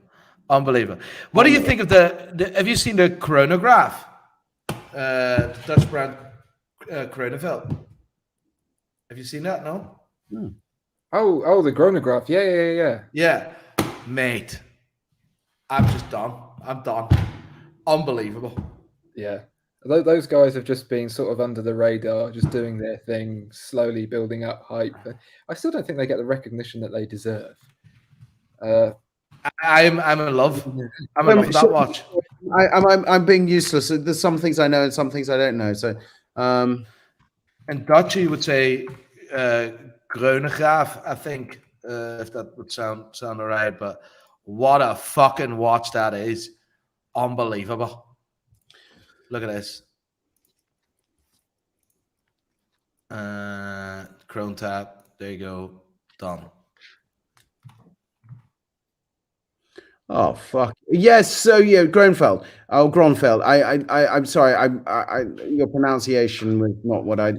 Unbelievable. What do you think of the have you seen the chronograph? The Dutch brand Chroneveld. Have you seen that? No? Oh, the chronograph. Yeah, mate. I'm just done. I'm done. Unbelievable. Yeah. Those guys have just been sort of under the radar, just doing their thing, slowly building up hype. I still don't think they get the recognition that they deserve. I'm in love. I'm in love with that watch. I'm being useless. There's some things I know and some things I don't know. So, in Dutch you would say chronograph, I think, if that would sound all right. But what a fucking watch that is! Unbelievable. Look at this. Chrome tab. There you go. Done. Oh fuck yes! So yeah, Gronfeld. Oh, Gronfeld. I'm sorry. Your pronunciation was not what I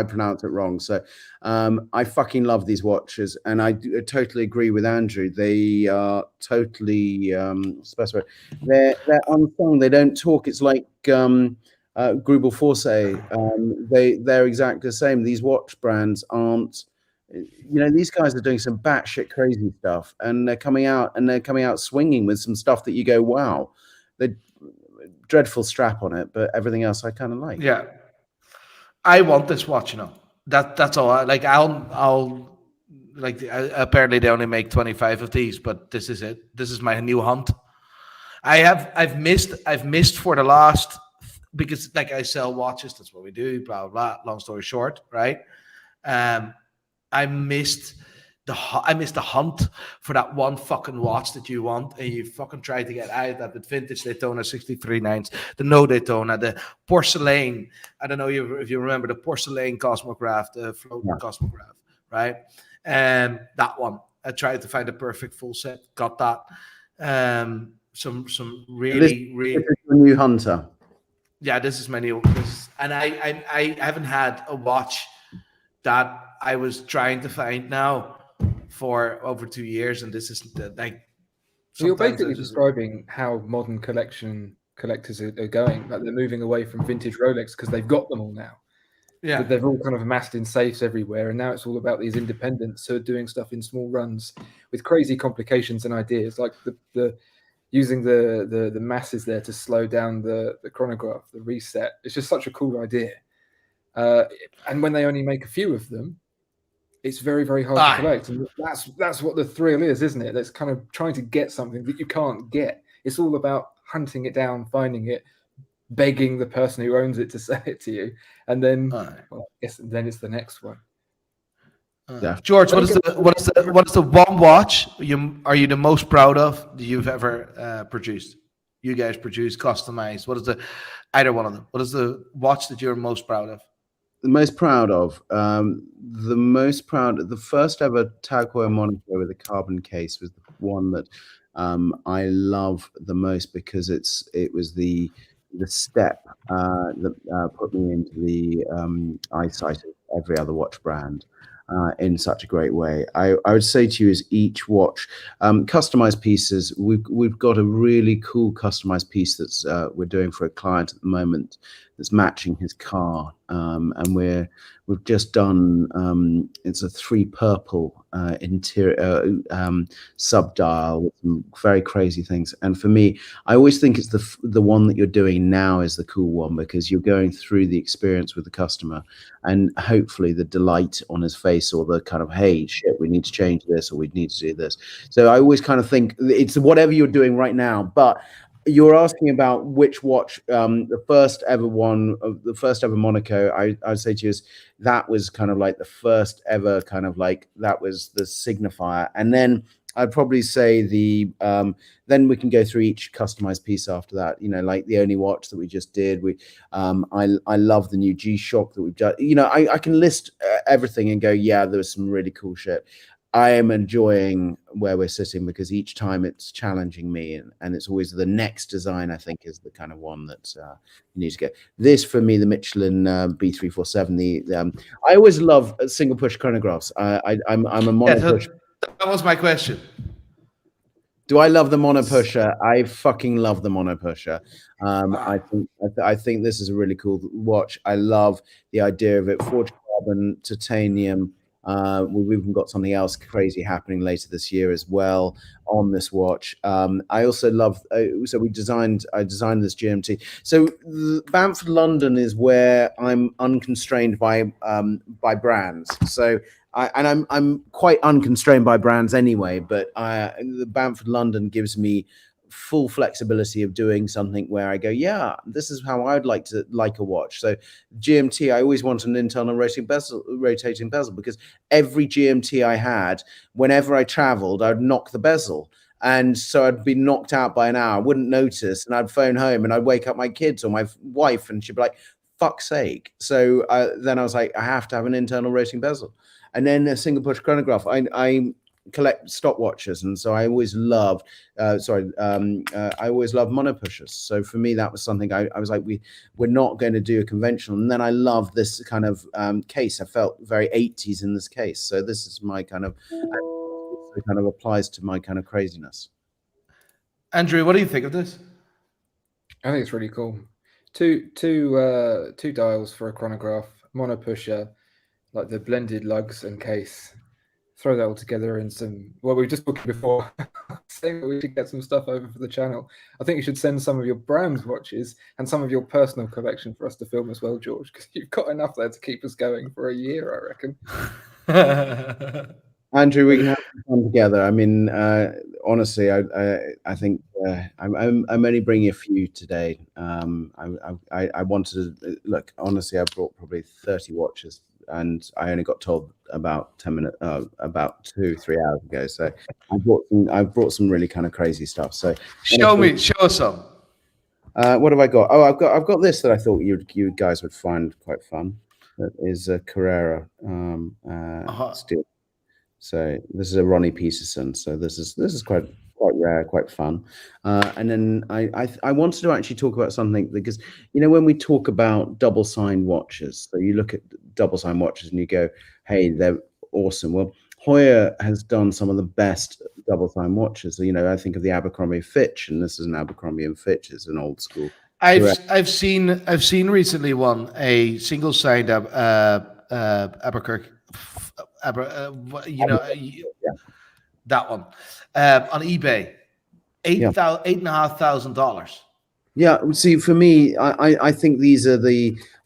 pronounced it wrong. So, I fucking love these watches, and I totally agree with Andrew. They are totally special. They're unsung. They don't talk. It's like Grubel Force. They're exactly the same. These watch brands aren't. These guys are doing some batshit crazy stuff, and they're coming out swinging with some stuff that you go, wow, the dreadful strap on it, but everything else I kind of like. Yeah, I want this watch. That's all. I'll like. Apparently, they only make 25 of these, but this is it. This is my new hunt. I've missed for the last, because like I sell watches. That's what we do. Blah blah. Long story short, right? I missed the hunt for that one fucking watch that you want, and you fucking try to get out of that vintage Daytona 63.9s, the no Daytona, the porcelain. I don't know if you remember the porcelain Cosmograph, the floating Cosmograph, right? That one. I tried to find a perfect full set, got that. Some really This is the new hunter. Yeah, this is my new. And I haven't had a watch that I was trying to find now for over 2 years, and this is like. So you're basically describing how modern collectors are going. Like they're moving away from vintage Rolex because they've got them all now. Yeah, they've all kind of amassed in safes everywhere, and now it's all about these independents who are doing stuff in small runs with crazy complications and ideas, like the using the masses there to slow down the chronograph, the reset. It's just such a cool idea. And when they only make a few of them, it's very, very hard to collect. And that's what the thrill is, isn't it? That's kind of trying to get something that you can't get. It's all about hunting it down, finding it, begging the person who owns it to sell it to you, and then well, I guess then it's the next one. George, what is the one watch are you the most proud of that you've ever produced? You guys produce, customized. What is either one of them? What is the watch that you're most proud of? The most proud of, the first ever Tag Heuer Monaco with a carbon case was the one that I love the most, because it was the step that put me into the eyesight of every other watch brand in such a great way. I would say to you is each watch, customized pieces. We've got a really cool customized piece that's we're doing for a client at the moment that's matching his car, and we've just done it's a 3 purple interior subdial with some very crazy things. And for me, I always think it's the one that you're doing now is the cool one, because you're going through the experience with the customer, and hopefully the delight on his face, or the kind of, hey, shit, we need to change this, or we need to do this. So I always kind of think it's whatever you're doing right now. But you're asking about which watch, the first ever Monaco, I'd say to you is that was kind of like the first ever kind of like, that was the signifier. And then I'd probably say then we can go through each customized piece after that. Like the only watch that we just did. I love the new G-Shock that we've done. I can list everything and go, yeah, there was some really cool shit. I am enjoying where we're sitting, because each time it's challenging me, and it's always the next design, I think, is the kind of one that you need to get. This, for me, the Michelin B347, I always love single push chronographs. I'm a mono push. That was my question. Do I love the mono pusher? I fucking love the mono pusher. I think this is a really cool watch. I love the idea of it. Forged carbon, titanium. We've even got something else crazy happening later this year as well on this watch. I also love. So I designed this GMT. So Bamford London is where I'm unconstrained by brands. So I'm quite unconstrained by brands anyway. But the Bamford London gives me full flexibility of doing something where I go, yeah, this is how I'd like a watch. So GMT, I always want an internal rotating bezel, because every GMT I had, whenever I traveled, I'd knock the bezel. And so I'd be knocked out by an hour, wouldn't notice, and I'd phone home and I'd wake up my kids or my wife, and she'd be like, fuck's sake. So then I was like, I have to have an internal rotating bezel. And then a single push chronograph. I collect stopwatches, and so I always loved. I always loved monopushers. So for me, that was something I was like, we're not going to do a conventional. And then I love this kind of case. I felt very 80s in this case. So this is my kind of it kind of applies to my kind of craziness. Andrew, what do you think of this? I think it's really cool. Two dials for a chronograph, monopusher, like the blended lugs and case. Throw that all together in some. Well, we were just talking before, saying that we should get some stuff over for the channel. I think you should send some of your brand watches and some of your personal collection for us to film as well, George, because you've got enough there to keep us going for a year, I reckon. Andrew, we can have fun together. I mean, honestly, I think I'm only bringing a few today. I wanted to look. Honestly, I brought probably 30 watches, and I only got told about 10 minutes, about 2-3 hours ago. So I brought some really kind of crazy stuff. So show us some. What have I got? Oh, I've got this that I thought you guys would find quite fun. That is a Carrera steel. So this is a Ronnie Peterson. So this is quite rare, quite fun. And then I wanted to actually talk about something because when we talk about double signed watches, so you look at double signed watches and you go, hey, they're awesome. Well, Hoyer has done some of the best double signed watches. I think of the Abercrombie and Fitch, and this is an Abercrombie and Fitch. It's an old school. I've seen recently a single signed Abercrombie. That one on eBay, $8,500. Yeah, see, for me, I think these are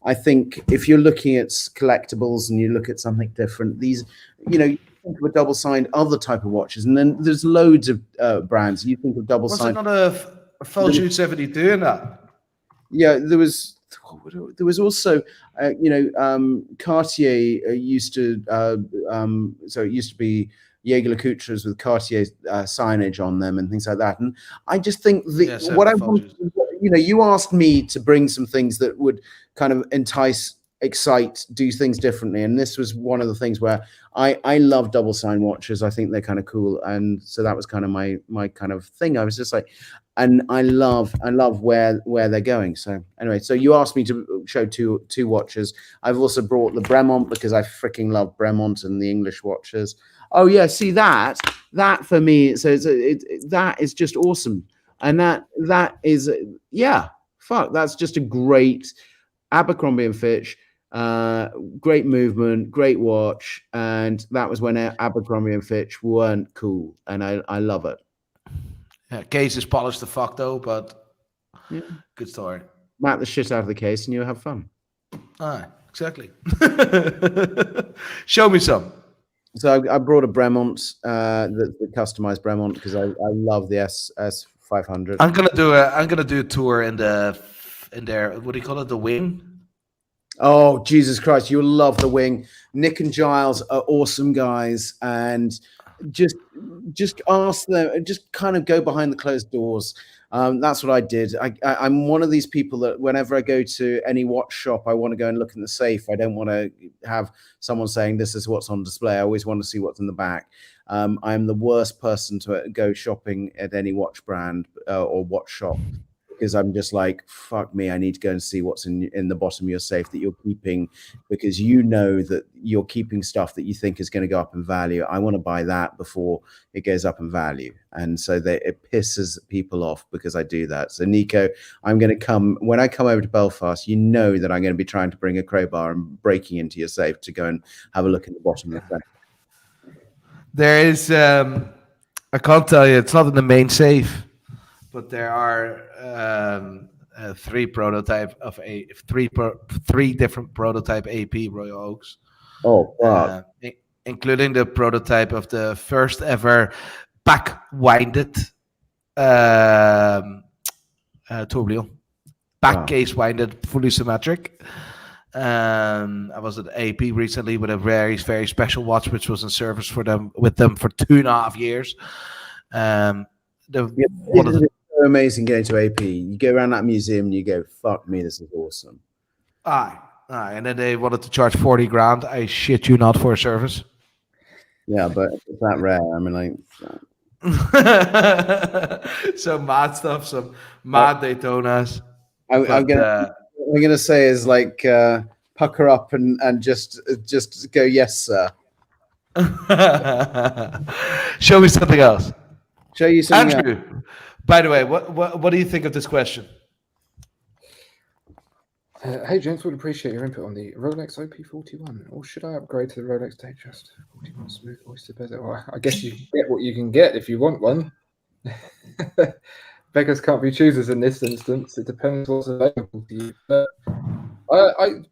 I think if you're looking at collectibles and you look at something different, these, you think of a double signed other type of watches, and then there's loads of brands. You think of double signed. Was it not a Falchute 72 in that? Yeah, there was also, Cartier used to, so it used to be Jaeger-LeCoultres with Cartier signage on them and things like that. And I just think what I want, you asked me to bring some things that would kind of entice, excite, do things differently. And this was one of the things where I love double sign watches. I think they're kind of cool. And so that was kind of my kind of thing. I was just like, and I love where they're going. So anyway, so you asked me to show two watches. I've also brought the Bremont because I freaking love Bremont and the English watches. Oh yeah, see that for me. So that is just awesome, and that is that's just a great Abercrombie and Fitch. Great movement, great watch, and that was when Abercrombie and Fitch weren't cool, and I love it. Yeah, case is polished the fuck though, but good story. Map the shit out of the case, and you have fun. Exactly. Show me some. So I brought a Bremont, the customized Bremont, because I love the S500. I'm gonna do a tour in their what do you call it, the wing. Oh, Jesus Christ, you'll love the wing. Nick and Giles are awesome guys, and just ask them, just kind of go behind the closed doors. That's what I did. I'm one of these people that whenever I go to any watch shop, I want to go and look in the safe. I don't want to have someone saying this is what's on display. I always want to see what's in the back. I'm the worst person to go shopping at any watch brand or watch shop, because I'm just like, fuck me, I need to go and see what's in the bottom of your safe that you're keeping, because that you're keeping stuff that you think is going to go up in value. I want to buy that before it goes up in value. And so it pisses people off because I do that. So Nico, when I come over to Belfast, that I'm going to be trying to bring a crowbar and breaking into your safe to go and have a look at the bottom of the safe. There is, I can't tell you, it's not in the main safe, but there are three different prototype AP Royal Oaks. Oh, wow. Including the prototype of the first ever back-winded tourbillon. Back case winded, fully symmetric. I was at AP recently with a very, very special watch, which was in service with them for 2.5 years. So amazing getting to AP. You go around that museum and you go, fuck me, this is awesome. Aye. And then they wanted to charge 40 grand. I shit you not, for a service. Yeah, but it's that rare. I mean, like, Some mad stuff, some mad Daytonas. I'm But gonna say is like pucker up and just go, yes, sir. show me something else. Show you something else. Andrew, by the way, what do you think of this question? Hey, gents, would appreciate your input on the Rolex OP41. Or should I upgrade to the Rolex Datejust 41 Smooth Oyster Bezel? Well, I guess you get what you can get if you want one. Beggars can't be choosers in this instance. It depends what's available to you. But I'm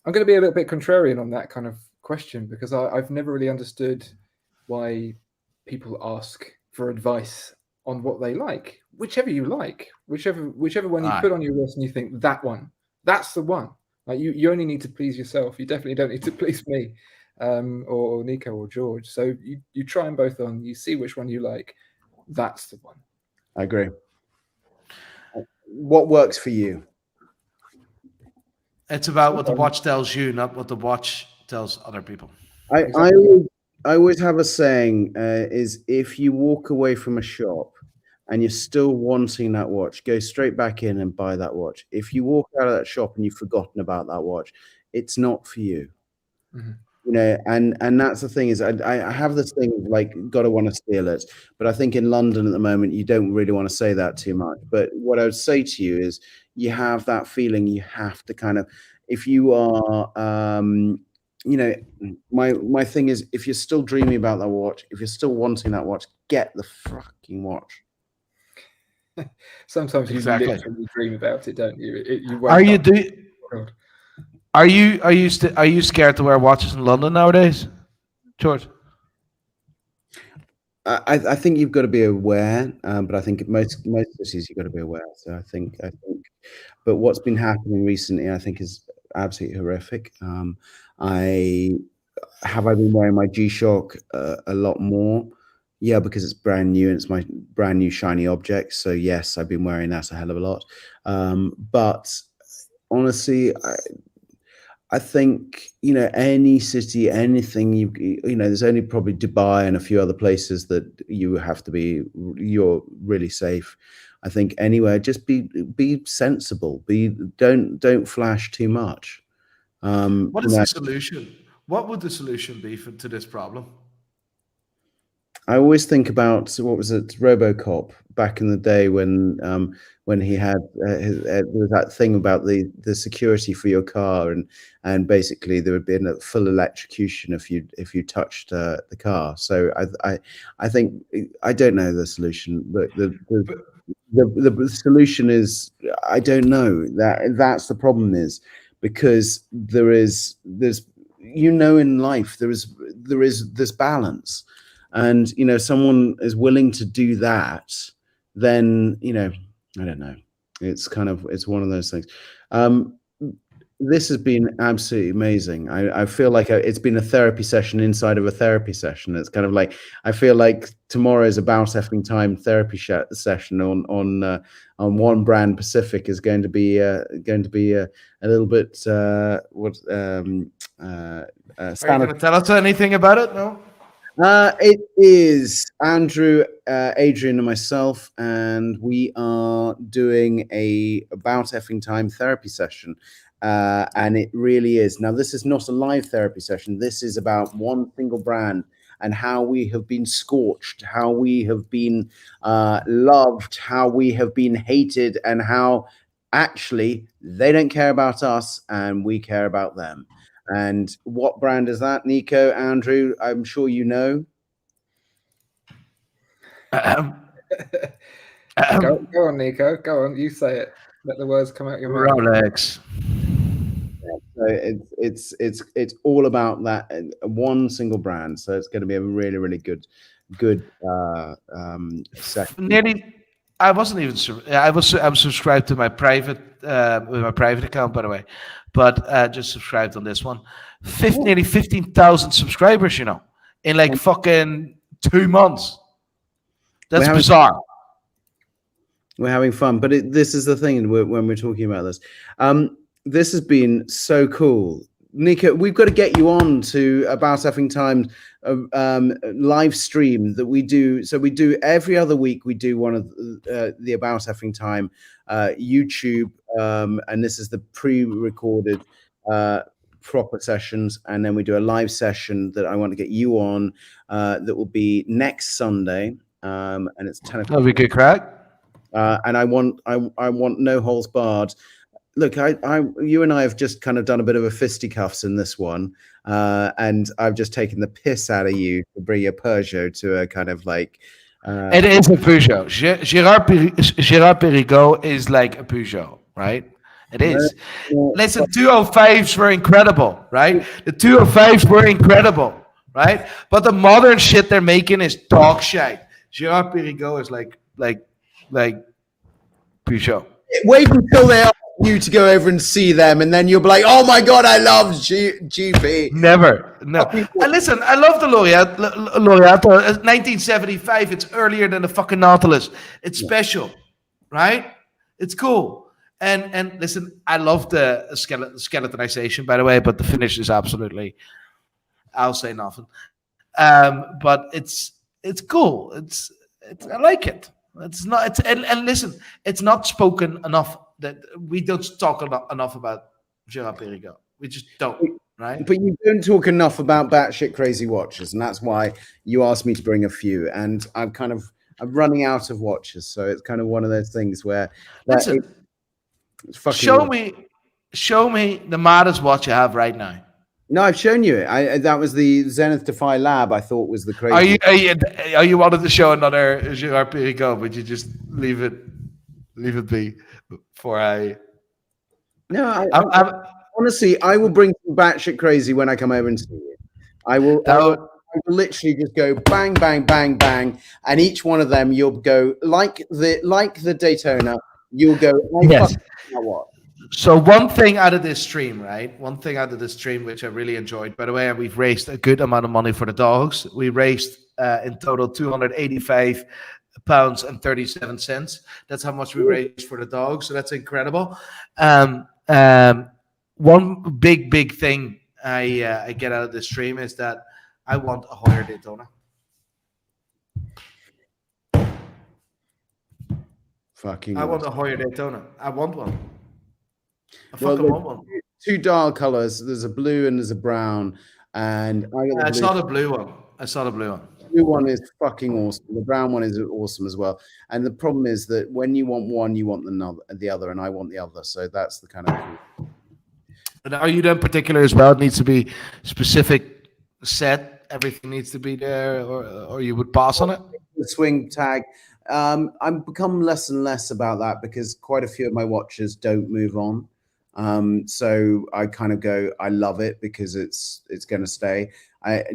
going to be a little bit contrarian on that kind of question because I've never really understood why people ask for advice on what they like. Whichever you like, whichever one you put on your list and you think that one. That's the one. Like you only need to please yourself. You definitely don't need to please me, or Nico or George. So you try them both on. You see which one you like. That's the one. I agree. What works for you? It's about what the watch tells you, not what the watch tells other people. I always have a saying: is if you walk away from a shop and you're still wanting that watch, go straight back in and buy that watch. If you walk out of that shop and you've forgotten about that watch, it's not for you. Mm-hmm. You know, and that's the thing is I have this thing of like gotta want to steal it, but I think in London at the moment you don't really want to say that too much. But what I would say to you is you have that feeling you have to kind of, if you are you know, my thing is if you're still dreaming about that watch, if you're still wanting that watch, get the fucking watch. Sometimes you literally dream about it, don't you? Are you scared to wear watches in London nowadays, George? I think you've got to be aware, but I think most cities you've got to be aware. So I think, but what's been happening recently, I think, is absolutely horrific. I've been wearing my G-Shock a lot more. Yeah, because it's brand new and it's my brand new shiny object. So yes, I've been wearing that a hell of a lot. But honestly, I think, you know, any city, anything you know, there's only probably Dubai and a few other places that you have to be, you're really safe. I think anywhere, just be sensible. Don't flash too much. What is the solution? What would the solution be to this problem? I always think about, what was it, RoboCop back in the day when he had there was that thing about the security for your car, and basically there would be a full electrocution if you touched the car. So I think, I don't know the solution, but the solution is, I don't know. That's the problem, is because there's you know, in life there is this balance. And, you know, someone is willing to do that, then, you know, I don't know. It's one of those things. This has been absolutely amazing. I feel like it's been a therapy session inside of a therapy session. It's kind of like, I feel like tomorrow's About Effing Time therapy session on One Brand Pacific is going to be a little bit Are you going to tell us anything about it? No. It is Andrew, Adrian, and myself, and we are doing a About Effing Time therapy session. And it really is. Now, this is not a live therapy session. This is about one single brand and how we have been scorched, how we have been loved, how we have been hated, and how actually they don't care about us and we care about them. And what brand is that, Nico, Andrew? I'm sure you know. Go on, Nico. Go on. You say it. Let the words come out your mouth. Rolex. So it's all about that one single brand. So it's going to be a really, really good session. I wasn't even. I was subscribed to my private with my private account, by the way, but just subscribed on this one. Nearly 15,000 subscribers, you know, in like fucking 2 months. That's bizarre. We're having fun, but this is the thing when we're talking about this. This has been so cool. Nico, we've got to get you on to About Effing Time live stream that we do. So we do every other week. We do one of the About Effing Time YouTube, and this is the pre-recorded proper sessions, and then we do a live session that I want to get you on. That will be next Sunday, and it's 10 o'clock. That'll be good crack. And I want no holes barred. Look, you and I have just kind of done a bit of a fisticuffs in this one, and I've just taken the piss out of you to bring a Peugeot to a kind of like. It is a Peugeot. Gérard Perigot is like a Peugeot, right? It is. Listen, 205s were incredible, right? The 205s were incredible, right? But the modern shit they're making is dog shit. Gérard Perigot is like Peugeot. Wait until they ask you to go over and see them, and then you'll be like, "Oh my god, I love GP." Never, no. And listen, I love the Laureato. 1975. It's earlier than the fucking Nautilus. It's special, right? It's cool. And listen, I love the skeletonization, by the way, but the finish is absolutely. I'll say nothing. But it's cool. It's I like it. It's not. And listen, it's not spoken enough. That we don't talk enough about Gérard Perigot. We just don't, right? But you don't talk enough about batshit crazy watches, and that's why you asked me to bring a few. And I'm running out of watches, so it's kind of one of those things where. Listen, show me the maddest watch you have right now. No, I've shown you it. That was the Zenith Defy Lab. I thought was the crazy. Are you wanted to show another Gérard Perigot, but you just leave it be before I. No, honestly, I will bring some batshit crazy when I come over and see you. I will literally just go bang, bang, bang, bang, and each one of them you'll go like the Daytona. You'll go. Yes. What? So one thing out of this stream, right? One thing out of this stream which I really enjoyed. By the way, we've raised a good amount of money for the dogs. We raised in total £285.37. That's how much we raised for the dogs. So that's incredible. One big thing I get out of this stream is that I want a Hoyer Daytona. I want a Hoyer Daytona. I want one. I fucking want one. Two dial colors. There's a blue and there's a brown. And I saw the blue one. The blue one is fucking awesome. The brown one is awesome as well. And the problem is that when you want one, you want the other, and I want the other. So that's the kind of. And are you then particular as well? It needs to be specific set. Everything needs to be there, or you would pass on it. The swing tag. I've become less and less about that because quite a few of my watches don't move on. So I kind of go, I love it because it's going to stay.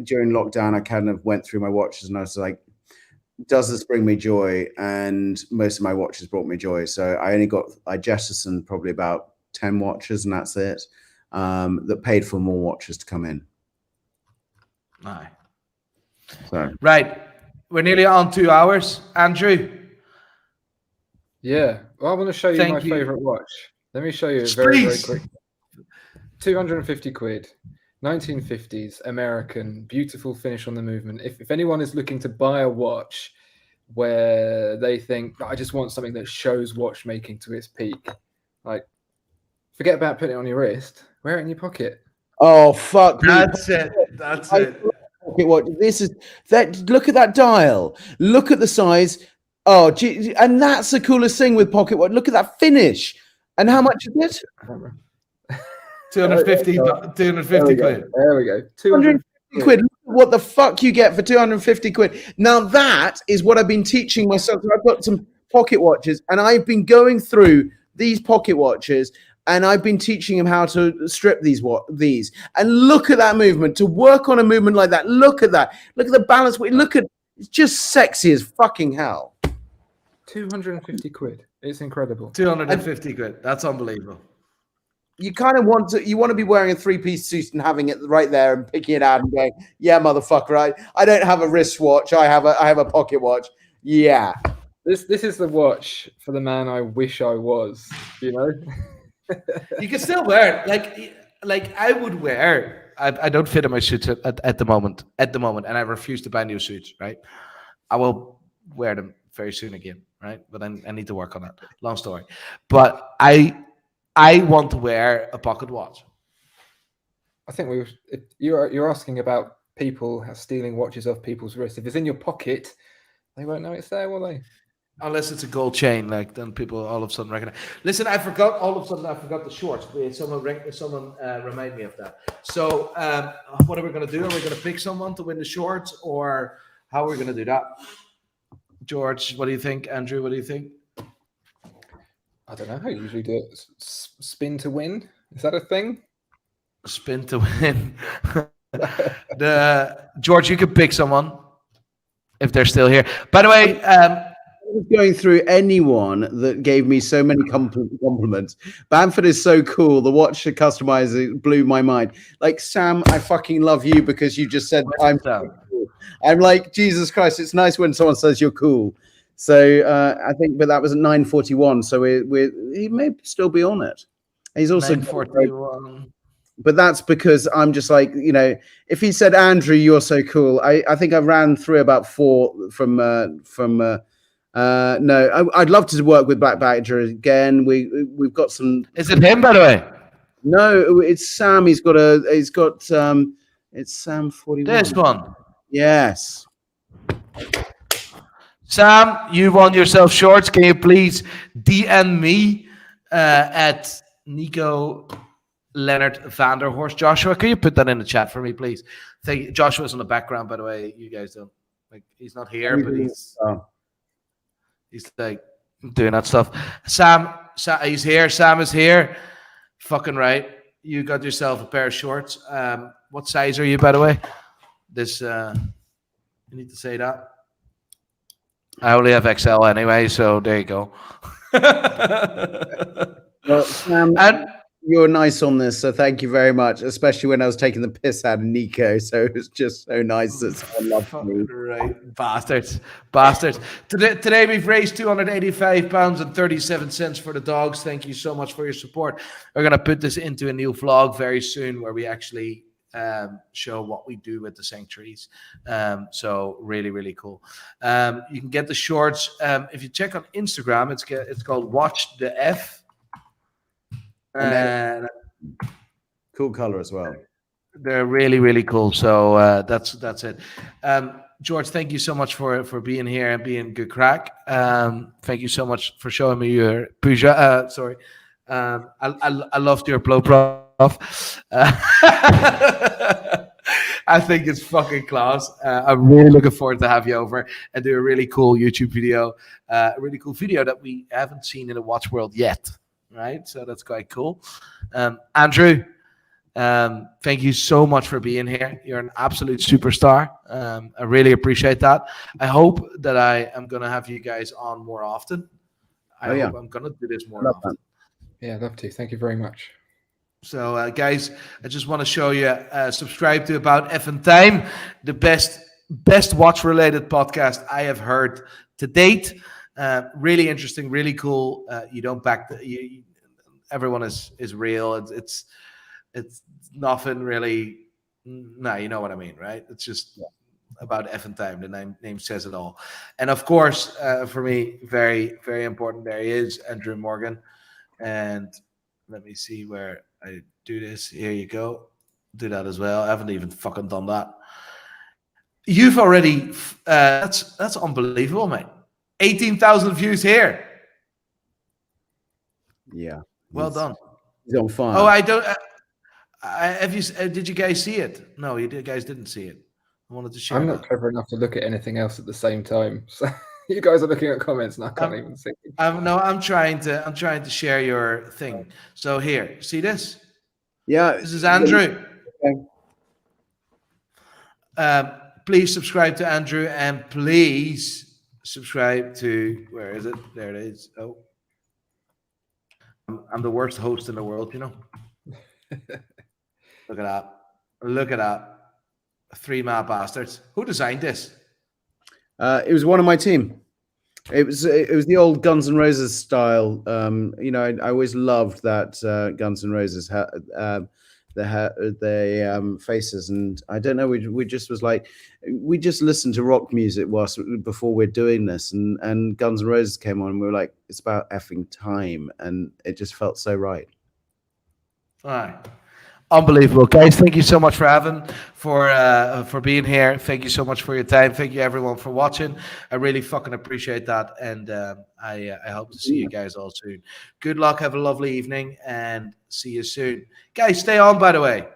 During lockdown, I kind of went through my watches and I was like, does this bring me joy? And most of my watches brought me joy. So I jettisoned probably about 10 watches and that's it. That paid for more watches to come in. Aye. So. Right. We're nearly on 2 hours. Andrew. Yeah. Well, I want to show you my favorite watch. Let me show you very quick. 250 quid. 1950s, American, beautiful finish on the movement. If anyone is looking to buy a watch where they think, I just want something that shows watchmaking to its peak, like, forget about putting it on your wrist, wear it in your pocket. Oh, fuck. That's it. Pocket watch. This is that. Look at that dial. Look at the size. Oh, gee, and that's the coolest thing with pocket watch. Look at that finish. And how much is it? 250 quid. There we go. 250 quid. What the fuck you get for 250 quid? Now that is what I've been teaching myself. I've got some pocket watches, and I've been going through these pocket watches, and I've been teaching him how to strip these. And look at that movement. To work on a movement like that. Look at that. Look at the balance. Look at it's just sexy as fucking hell. 250 quid. It's incredible. 250 quid. That's unbelievable. You kind of want to be wearing a three-piece suit and having it right there and picking it out and going, yeah, motherfucker, I don't have a wristwatch. I have a pocket watch. Yeah. This is the watch for the man I wish I was, you know? You can still wear it. Like, like I would wear. I don't fit in my suits at the moment. At the moment, and I refuse to buy new suits. Right, I will wear them very soon again. Right, but I need to work on that. Long story, but I want to wear a pocket watch. I think you're asking about people stealing watches off people's wrists. If it's in your pocket, they won't know it's there, will they? Unless it's a gold chain, like then people all of a sudden recognize. Listen, I forgot. All of a sudden, I forgot the shorts. Someone remind me of that. So, what are we going to do? Are we going to pick someone to win the shorts, or how are we going to do that? George, what do you think? Andrew, what do you think? I don't know. I usually do it. Spin to win. Is that a thing? Spin to win. The George, you could pick someone if they're still here. By the way, going through anyone that gave me so many compliments. Bamford is so cool. The watch customizer blew my mind. Like, Sam, I fucking love you because you just said I'm so cool. I'm like, Jesus Christ, it's nice when someone says you're cool. So I think, but that was at 9:41. So he may still be on it. He's also 9:41. But that's because I'm just like, if he said, Andrew, you're so cool. I think I ran through about 4 from no, I'd love to work with Black Badger again. We've got some. Is it him, by the way? No, it's Sam. It's Sam 41. This one. Yes. Sam, you won yourself shorts. Can you please DM me at Nico Leonard Vanderhorst? Joshua, can you put that in the chat for me, please? Thank you. Joshua's in the background, by the way. You guys don't he's not here, but he's like doing that stuff. Sam, he's here. Sam is here. Fucking right. You got yourself a pair of shorts. What size are you, by the way? This you need to say that. I only have XL anyway, so there you go. Well, Sam, you're nice on this, so thank you very much. Especially when I was taking the piss out of Nico, so it was just so nice that someone loved me. Right, bastards. Today we've raised £285.37 for the dogs. Thank you so much for your support. We're gonna put this into a new vlog very soon, where we actually show what we do with the sanctuaries. So really, really cool. You can get the shorts if you check on Instagram. It's called Watch the F. Cool color as well. They're really, really cool. So that's it. George, thank you so much for being here and being good crack. Thank you so much for showing me your Peugeot. Sorry. I loved your blow prof. I think it's fucking class. I'm really looking forward to have you over and do a really cool YouTube video. A really cool video that we haven't seen in the watch world yet. Right, so that's quite cool. Andrew, thank you so much for being here. You're an absolute superstar. I really appreciate that. I hope that I am going to have you guys on more often. I hope I'm going to do this more often. Yeah, I'd love to. Thank you very much. So, guys, I just want to show you, subscribe to About Effing Time, the best watch-related podcast I have heard to date. Really interesting, really cool. You don't back everyone is real. It's nothing really. No, you know what I mean, right? It's just About Effing Time. The name says it all. And of course, for me, very, very important. There he is, Andrew Morgan. And let me see where I do this. Here you go. Do that as well. I haven't even fucking done that. You've already. That's unbelievable, mate. 18,000 views here. Yeah. Well done. He's on fire. Oh, I don't. Have you? Did you guys see it? No, you guys didn't see it. I wanted to share. I'm not clever enough to look at anything else at the same time. So you guys are looking at comments, and I can't even see. No, I'm trying to share your thing. So here, see this? Yeah. This is Andrew. Okay. Please subscribe to Andrew, and please subscribe to, where is it? There it is. Oh, I'm the worst host in the world, you know. Look at that. 3 mad bastards. Who designed this? It was one of my team. It was the old Guns N' Roses style. I always loved that Guns N' Roses the faces, and I don't know. We just was like, we just listened to rock music before we're doing this, and Guns N' Roses came on, and we were like, it's about effing time, and it just felt so right. All right. Unbelievable, guys! Thank you so much for being here. Thank you so much for your time. Thank you everyone for watching. I really fucking appreciate that, and I hope to see you guys all soon. Good luck. Have a lovely evening, and see you soon, guys. Stay on, by the way.